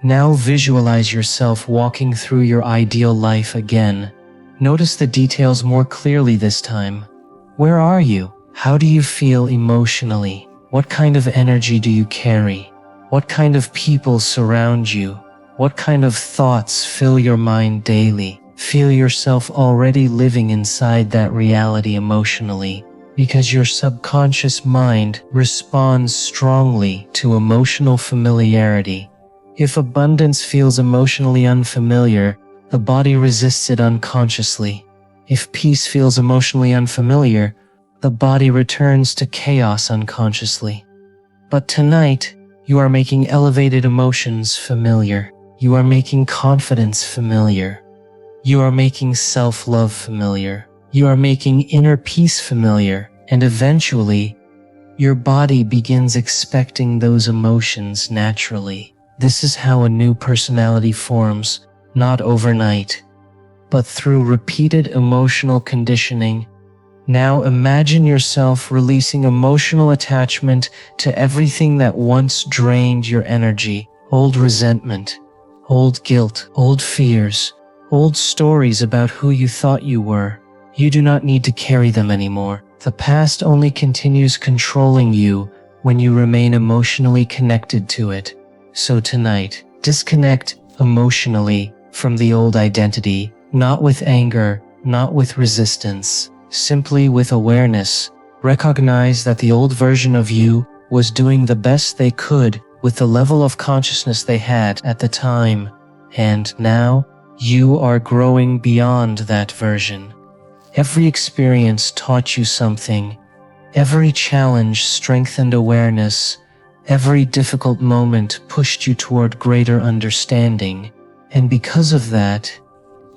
Speaker 1: Now visualize yourself walking through your ideal life again. Notice the details more clearly this time. Where are you? How do you feel emotionally? What kind of energy do you carry? What kind of people surround you? What kind of thoughts fill your mind daily? Feel yourself already living inside that reality emotionally, because your subconscious mind responds strongly to emotional familiarity. If abundance feels emotionally unfamiliar, the body resists it unconsciously. If peace feels emotionally unfamiliar, the body returns to chaos unconsciously. But tonight, you are making elevated emotions familiar. You are making confidence familiar. You are making self-love familiar. You are making inner peace familiar. And eventually, your body begins expecting those emotions naturally. This is how a new personality forms, not overnight, but through repeated emotional conditioning. Now imagine yourself releasing emotional attachment to everything that once drained your energy. Old resentment, old guilt, old fears, old stories about who you thought you were. You do not need to carry them anymore. The past only continues controlling you when you remain emotionally connected to it. So tonight, disconnect emotionally from the old identity, not with anger, not with resistance, simply with awareness. Recognize that the old version of you was doing the best they could with the level of consciousness they had at the time, and now you are growing beyond that version. Every experience taught you something. Every challenge strengthened awareness. Every difficult moment pushed you toward greater understanding. And because of that,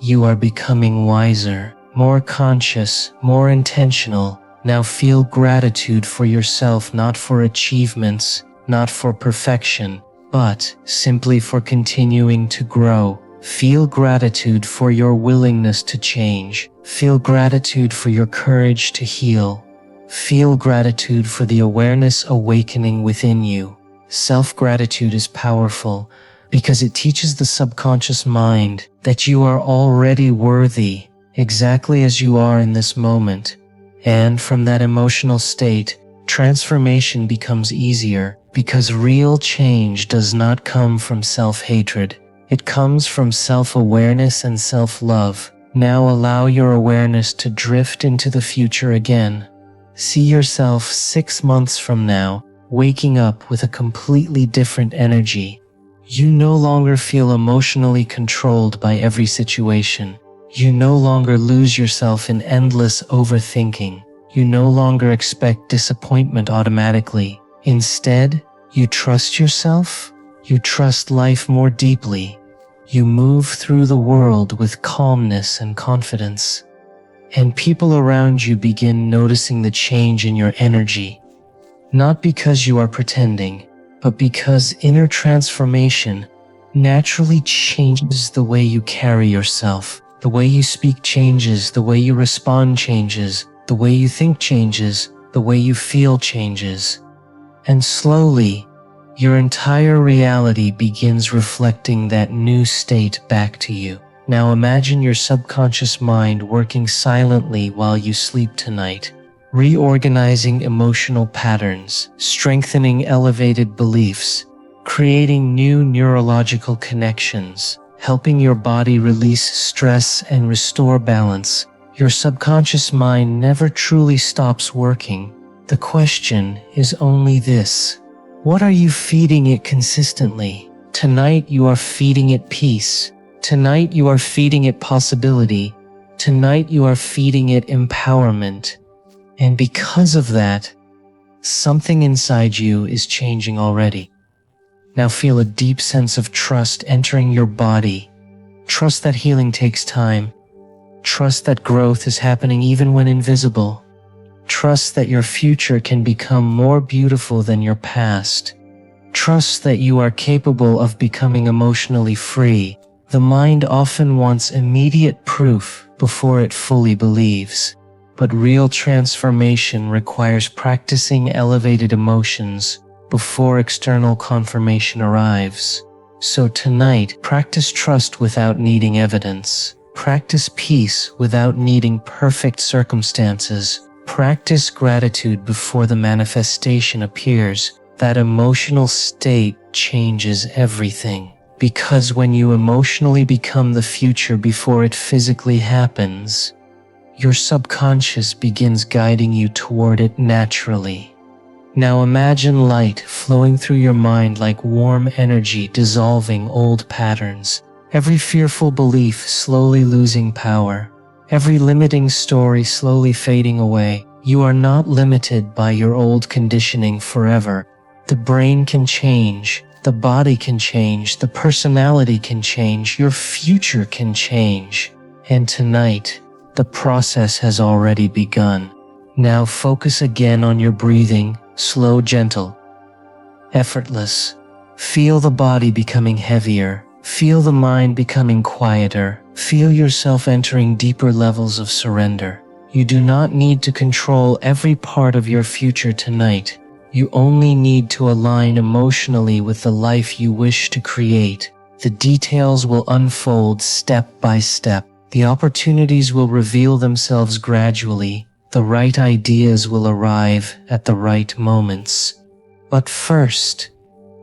Speaker 1: you are becoming wiser, more conscious, more intentional. Now feel gratitude for yourself, not for achievements, not for perfection, but simply for continuing to grow. Feel gratitude for your willingness to change. Feel gratitude for your courage to heal. Feel gratitude for the awareness awakening within you. Self-gratitude is powerful because it teaches the subconscious mind that you are already worthy, exactly as you are in this moment. And from that emotional state, transformation becomes easier because real change does not come from self-hatred. It comes from self-awareness and self-love. Now allow your awareness to drift into the future again. See yourself 6 months from now, waking up with a completely different energy. You no longer feel emotionally controlled by every situation. You no longer lose yourself in endless overthinking. You no longer expect disappointment automatically. Instead, you trust yourself. You trust life more deeply. You move through the world with calmness and confidence. And people around you begin noticing the change in your energy. Not because you are pretending, but because inner transformation naturally changes the way you carry yourself. The way you speak changes, the way you respond changes, the way you think changes, the way you feel changes. And slowly, your entire reality begins reflecting that new state back to you. Now imagine your subconscious mind working silently while you sleep tonight. reorganizing emotional patterns, strengthening elevated beliefs, creating new neurological connections, helping your body release stress and restore balance. Your subconscious mind never truly stops working. The question is only this: what are you feeding it consistently? Tonight you are feeding it peace. Tonight you are feeding it possibility. Tonight you are feeding it empowerment. And because of that, something inside you is changing already. Now feel a deep sense of trust entering your body. Trust that healing takes time. Trust that growth is happening even when invisible. Trust that your future can become more beautiful than your past. Trust that you are capable of becoming emotionally free. The mind often wants immediate proof before it fully believes. But real transformation requires practicing elevated emotions before external confirmation arrives. So tonight, practice trust without needing evidence. Practice peace without needing perfect circumstances. Practice gratitude before the manifestation appears. That emotional state changes everything. Because when you emotionally become the future before it physically happens, your subconscious begins guiding you toward it naturally. Now imagine light flowing through your mind like warm energy dissolving old patterns. Every fearful belief slowly losing power. Every limiting story slowly fading away. You are not limited by your old conditioning forever. The brain can change. The body can change. The personality can change. Your future can change. And tonight, the process has already begun. Now focus again on your breathing, slow, gentle, effortless. Feel the body becoming heavier. Feel the mind becoming quieter. Feel yourself entering deeper levels of surrender. You do not need to control every part of your future tonight. You only need to align emotionally with the life you wish to create. The details will unfold step by step. The opportunities will reveal themselves gradually. The right ideas will arrive at the right moments. But first,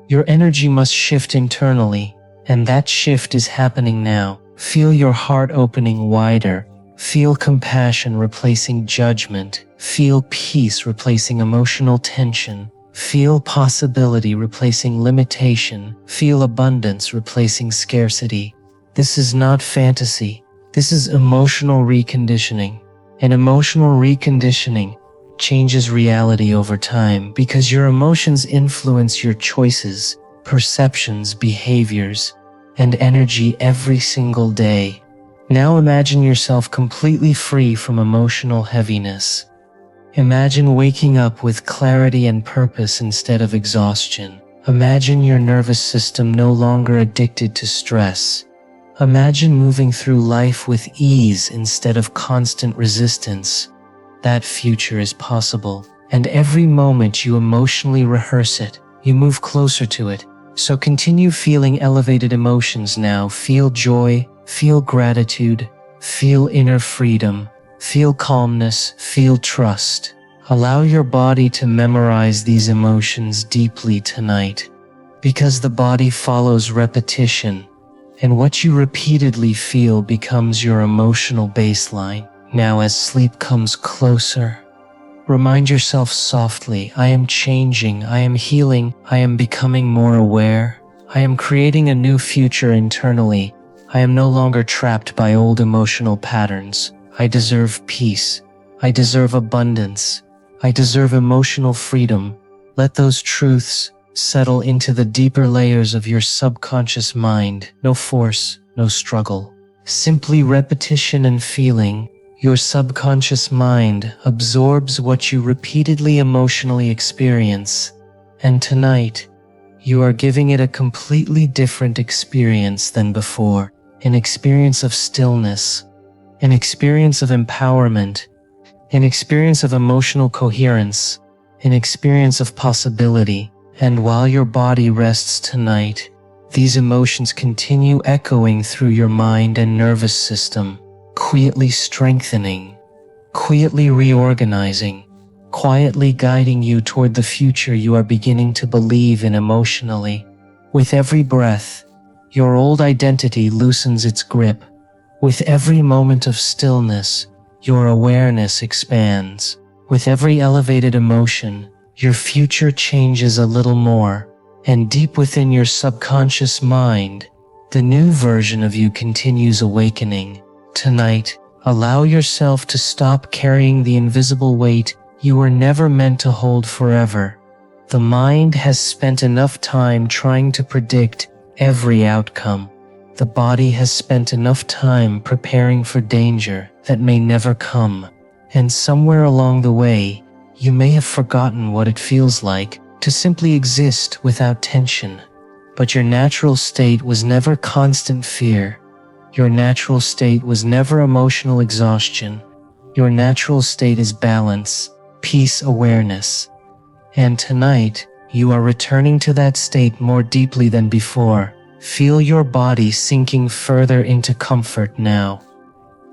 Speaker 1: your energy must shift internally, and that shift is happening now. Feel your heart opening wider. Feel compassion replacing judgment. Feel peace replacing emotional tension. Feel possibility replacing limitation. Feel abundance replacing scarcity. This is not fantasy. This is emotional reconditioning. And emotional reconditioning changes reality over time because your emotions influence your choices, perceptions, behaviors, and energy every single day. Now imagine yourself completely free from emotional heaviness. Imagine waking up with clarity and purpose instead of exhaustion. Imagine your nervous system no longer addicted to stress. Imagine moving through life with ease instead of constant resistance. That future is possible, and every moment you emotionally rehearse it, you move closer to it. So continue feeling elevated emotions now. Feel joy, feel gratitude, feel inner freedom, feel calmness, feel trust. Allow your body to memorize these emotions deeply tonight, because the body follows repetition, and what you repeatedly feel becomes your emotional baseline. Now as sleep comes closer, remind yourself softly, I am changing, I am healing, I am becoming more aware, I am creating a new future internally, I am no longer trapped by old emotional patterns, I deserve peace, I deserve abundance, I deserve emotional freedom. Let those truths settle into the deeper layers of your subconscious mind. No force, no struggle, simply repetition and feeling. Your subconscious mind absorbs what you repeatedly emotionally experience, and tonight, you are giving it a completely different experience than before. An experience of stillness, an experience of empowerment, an experience of emotional coherence, an experience of possibility. And while your body rests tonight, these emotions continue echoing through your mind and nervous system, quietly strengthening, quietly reorganizing, quietly guiding you toward the future you are beginning to believe in emotionally. With every breath, your old identity loosens its grip. With every moment of stillness, your awareness expands. With every elevated emotion, your future changes a little more. And deep within your subconscious mind, the new version of you continues awakening. Tonight, allow yourself to stop carrying the invisible weight you were never meant to hold forever. The mind has spent enough time trying to predict every outcome. The body has spent enough time preparing for danger that may never come. And somewhere along the way, you may have forgotten what it feels like to simply exist without tension. But your natural state was never constant fear. Your natural state was never emotional exhaustion. Your natural state is balance, peace, awareness. And tonight, you are returning to that state more deeply than before. Feel your body sinking further into comfort now.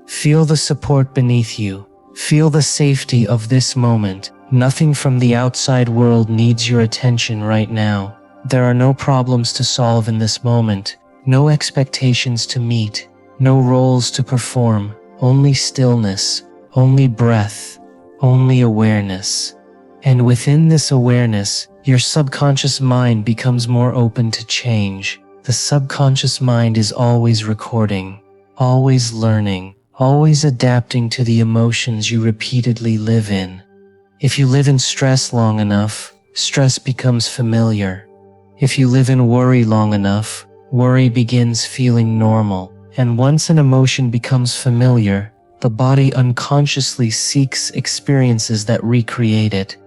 Speaker 1: Feel the support beneath you. Feel the safety of this moment. Nothing from the outside world needs your attention right now. There are no problems to solve in this moment, no expectations to meet, no roles to perform, only stillness, only breath, only awareness. And within this awareness, your subconscious mind becomes more open to change. The subconscious mind is always recording, always learning, always adapting to the emotions you repeatedly live in. If you live in stress long enough, stress becomes familiar. If you live in worry long enough, worry begins feeling normal. And once an emotion becomes familiar, the body unconsciously seeks experiences that recreate it.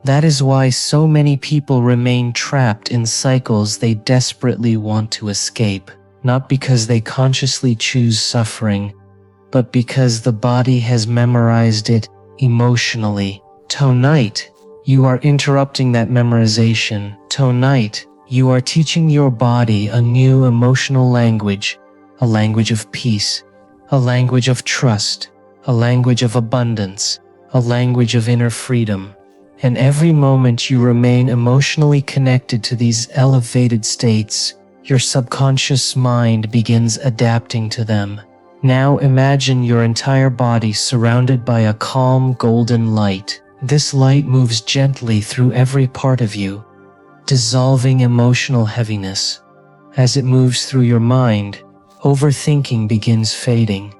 Speaker 1: That is why so many people remain trapped in cycles they desperately want to escape, not because they consciously choose suffering, but because the body has memorized it emotionally. Tonight, you are interrupting that memorization. Tonight, you are teaching your body a new emotional language, a language of peace, a language of trust, a language of abundance, a language of inner freedom. And every moment you remain emotionally connected to these elevated states, your subconscious mind begins adapting to them. Now imagine your entire body surrounded by a calm golden light. This light moves gently through every part of you, dissolving emotional heaviness. As it moves through your mind, overthinking begins fading.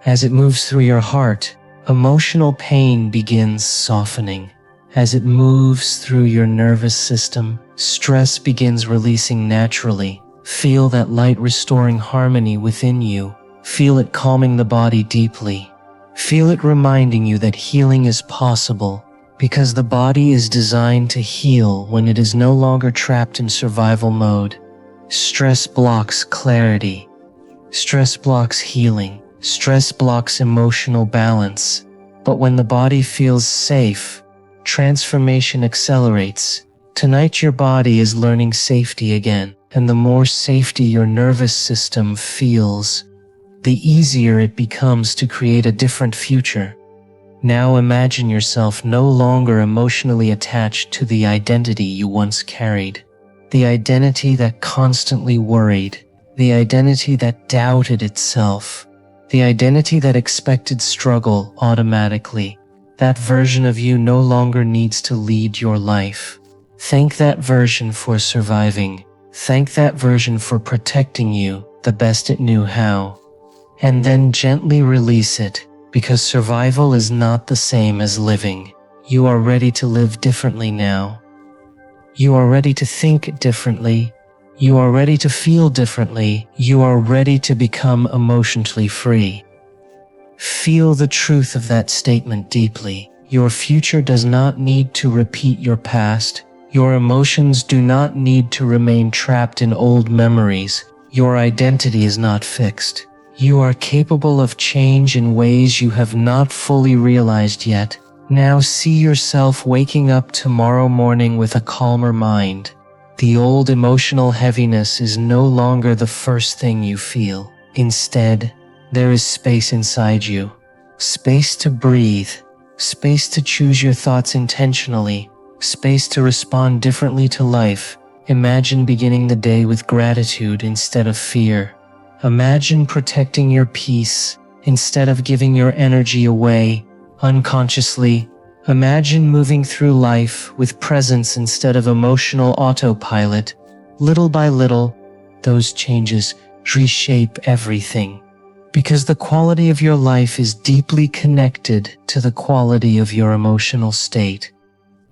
Speaker 1: As it moves through your heart, emotional pain begins softening. As it moves through your nervous system, stress begins releasing naturally. Feel that light restoring harmony within you. Feel it calming the body deeply. Feel it reminding you that healing is possible, because the body is designed to heal when it is no longer trapped in survival mode. Stress blocks clarity. Stress blocks healing. Stress blocks emotional balance. But when the body feels safe, transformation accelerates. Tonight your body is learning safety again, and the more safety your nervous system feels, the easier it becomes to create a different future. Now imagine yourself no longer emotionally attached to the identity you once carried. The identity that constantly worried. The identity that doubted itself. The identity that expected struggle automatically. That version of you no longer needs to lead your life. Thank that version for surviving. Thank that version for protecting you the best it knew how. And then gently release it, because survival is not the same as living. You are ready to live differently now. You are ready to think differently. You are ready to feel differently. You are ready to become emotionally free. Feel the truth of that statement deeply. Your future does not need to repeat your past. Your emotions do not need to remain trapped in old memories. Your identity is not fixed. You are capable of change in ways you have not fully realized yet. Now see yourself waking up tomorrow morning with a calmer mind. The old emotional heaviness is no longer the first thing you feel. Instead, there is space inside you. Space to breathe. space to choose your thoughts intentionally, space to respond differently to life. Imagine beginning the day with gratitude instead of fear. Imagine protecting your peace instead of giving your energy away unconsciously. Imagine moving through life with presence instead of emotional autopilot. Little by little, those changes reshape everything. Because the quality of your life is deeply connected to the quality of your emotional state.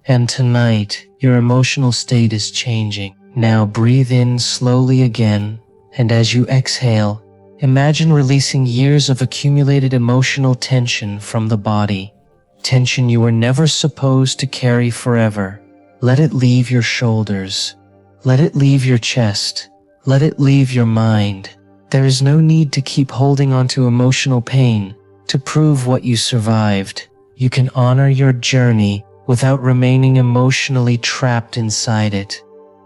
Speaker 1: And tonight, your emotional state is changing. Now breathe in slowly again, and as you exhale, imagine releasing years of accumulated emotional tension from the body. Tension you were never supposed to carry forever. Let it leave your shoulders. Let it leave your chest. Let it leave your mind. There is no need to keep holding on to emotional pain to prove what you survived. You can honor your journey without remaining emotionally trapped inside it.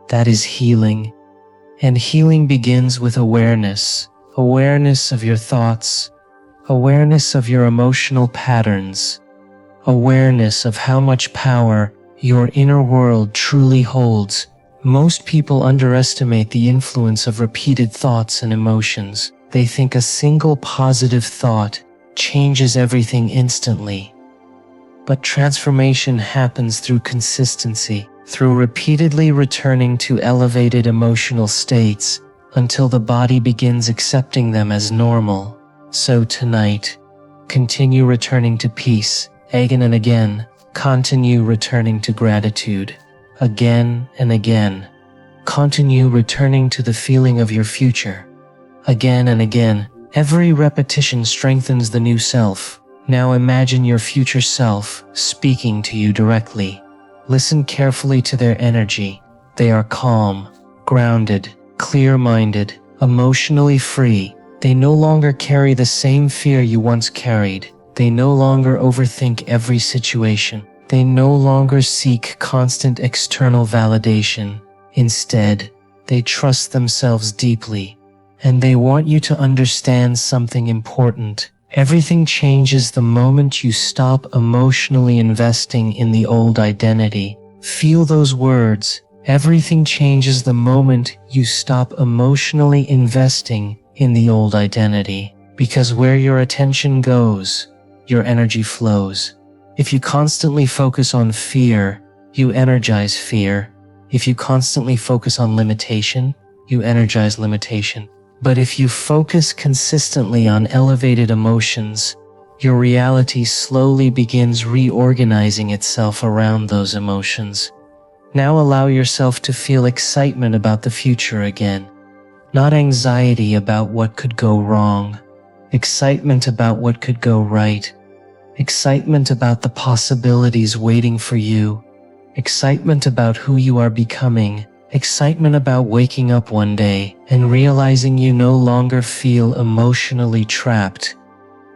Speaker 1: That is healing. And healing begins with awareness. Awareness of your thoughts. Awareness of your emotional patterns. Awareness of how much power your inner world truly holds. Most people underestimate the influence of repeated thoughts and emotions. They think a single positive thought changes everything instantly. But transformation happens through consistency, through repeatedly returning to elevated emotional states until the body begins accepting them as normal. So tonight, continue returning to peace again and again. Continue returning to gratitude again and again. Continue returning to the feeling of your future again and again. Every repetition strengthens the new self. Now imagine your future self speaking to you directly. Listen carefully to their energy. They are calm, grounded, clear-minded, emotionally free. They no longer carry the same fear you once carried. They no longer overthink every situation. They no longer seek constant external validation. Instead, they trust themselves deeply. And they want you to understand something important. Everything changes the moment you stop emotionally investing in the old identity. Feel those words. Everything changes the moment you stop emotionally investing in the old identity. Because where your attention goes, your energy flows. If you constantly focus on fear, you energize fear. If you constantly focus on limitation, you energize limitation. But if you focus consistently on elevated emotions, your reality slowly begins reorganizing itself around those emotions. Now allow yourself to feel excitement about the future again. Not anxiety about what could go wrong. Excitement about what could go right. Excitement about the possibilities waiting for you. Excitement about who you are becoming. Excitement about waking up one day and realizing you no longer feel emotionally trapped.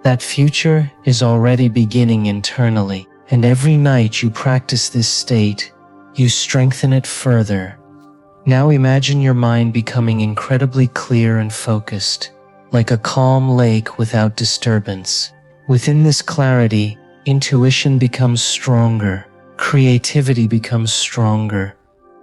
Speaker 1: That future is already beginning internally, and every night you practice this state, you strengthen it further. Now imagine your mind becoming incredibly clear and focused, like a calm lake without disturbance. Within this clarity, intuition becomes stronger, creativity becomes stronger,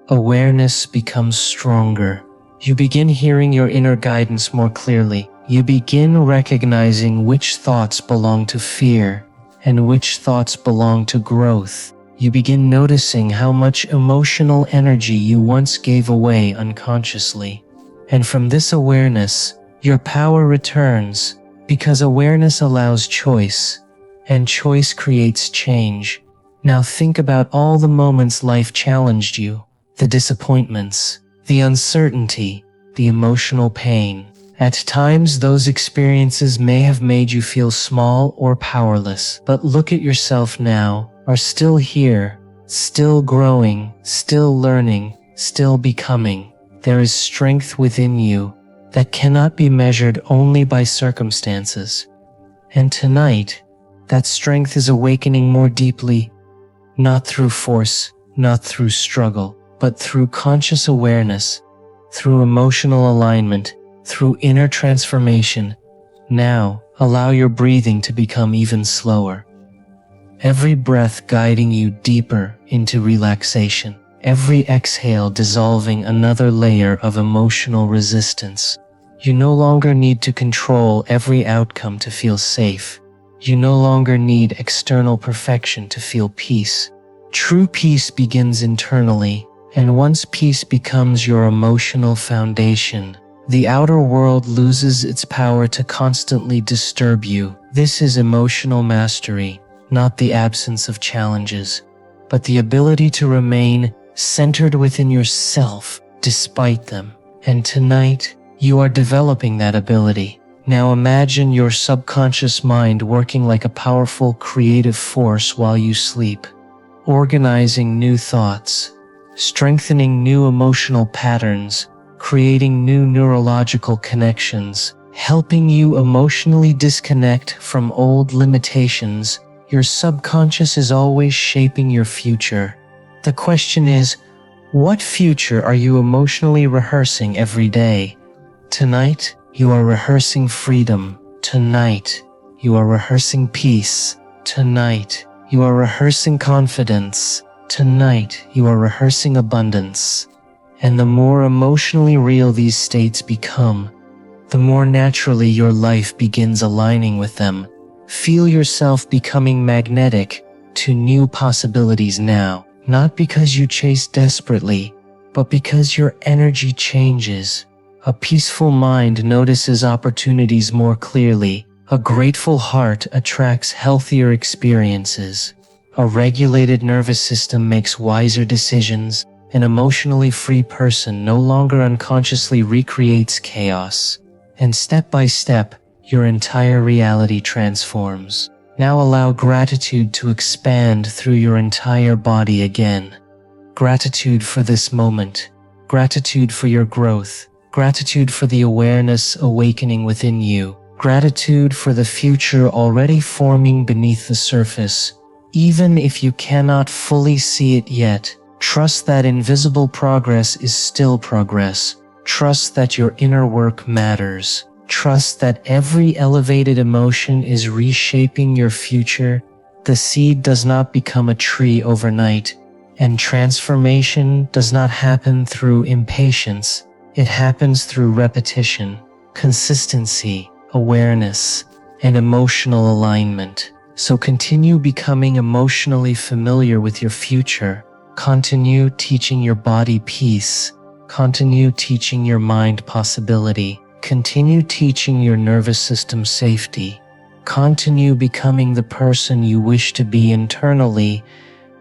Speaker 1: awareness becomes stronger. You begin hearing your inner guidance more clearly. You begin recognizing which thoughts belong to fear and which thoughts belong to growth. You begin noticing how much emotional energy you once gave away unconsciously. And from this awareness, your power returns, because awareness allows choice, and choice creates change. Now think about all the moments life challenged you, the disappointments, the uncertainty, the emotional pain. At times, those experiences may have made you feel small or powerless, but look at yourself now, are still here, still growing, still learning, still becoming. There is strength within you that cannot be measured only by circumstances. And tonight, that strength is awakening more deeply, not through force, not through struggle, but through conscious awareness, through emotional alignment, through inner transformation. Now, allow your breathing to become even slower. every breath guiding you deeper into relaxation, every exhale dissolving another layer of emotional resistance. You no longer need to control every outcome to feel safe. You no longer need external perfection to feel peace. True peace begins internally, and once peace becomes your emotional foundation, the outer world loses its power to constantly disturb you. This is emotional mastery, not the absence of challenges, but the ability to remain centered within yourself despite them. And tonight, you are developing that ability. Now imagine your subconscious mind working like a powerful creative force while you sleep, organizing new thoughts, strengthening new emotional patterns, creating new neurological connections, helping you emotionally disconnect from old limitations. Your subconscious is always shaping your future. The question is, what future are you emotionally rehearsing every day? Tonight, you are rehearsing freedom. Tonight, you are rehearsing peace. Tonight, you are rehearsing confidence. Tonight, you are rehearsing abundance. And the more emotionally real these states become, the more naturally your life begins aligning with them. Feel yourself becoming magnetic to new possibilities now, not because you chase desperately, but because your energy changes. A peaceful mind notices opportunities more clearly. A grateful heart attracts healthier experiences. A regulated nervous system makes wiser decisions. An emotionally free person no longer unconsciously recreates chaos. And step by step, your entire reality transforms. Now allow gratitude to expand through your entire body again. Gratitude for this moment. Gratitude for your growth. Gratitude for the awareness awakening within you. Gratitude for the future already forming beneath the surface. Even if you cannot fully see it yet, trust that invisible progress is still progress. Trust that your inner work matters. Trust that every elevated emotion is reshaping your future. The seed does not become a tree overnight, and transformation does not happen through impatience. It happens through repetition, consistency, awareness, and emotional alignment. So continue becoming emotionally familiar with your future. Continue teaching your body peace. Continue teaching your mind possibility. Continue teaching your nervous system safety. Continue becoming the person you wish to be internally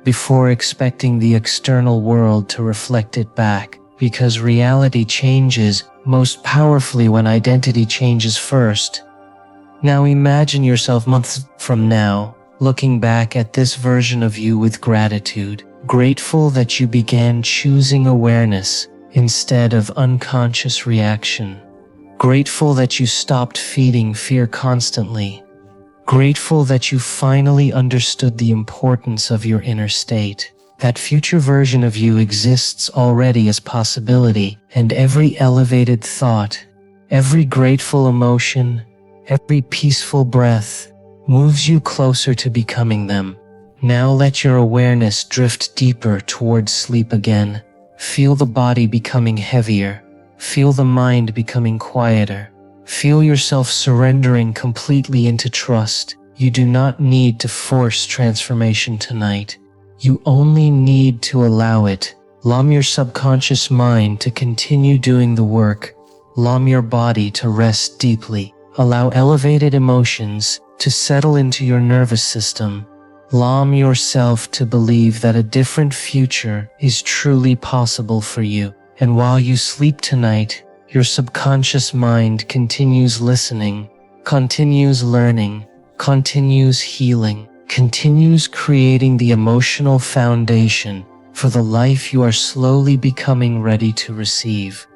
Speaker 1: before expecting the external world to reflect it back. Because reality changes most powerfully when identity changes first. Now imagine yourself months from now, looking back at this version of you with gratitude, grateful that you began choosing awareness instead of unconscious reaction. Grateful that you stopped feeding fear constantly. Grateful that you finally understood the importance of your inner state. That future version of you exists already as possibility, and every elevated thought, every grateful emotion, every peaceful breath moves you closer to becoming them. Now let your awareness drift deeper towards sleep again. Feel the body becoming heavier. Feel the mind becoming quieter. Feel yourself surrendering completely into trust. You do not need to force transformation tonight. You only need to allow it. Allow your subconscious mind to continue doing the work. Allow your body to rest deeply. Allow elevated emotions to settle into your nervous system. Allow yourself to believe that a different future is truly possible for you. And while you sleep tonight, your subconscious mind continues listening, continues learning, continues healing, continues creating the emotional foundation for the life you are slowly becoming ready to receive.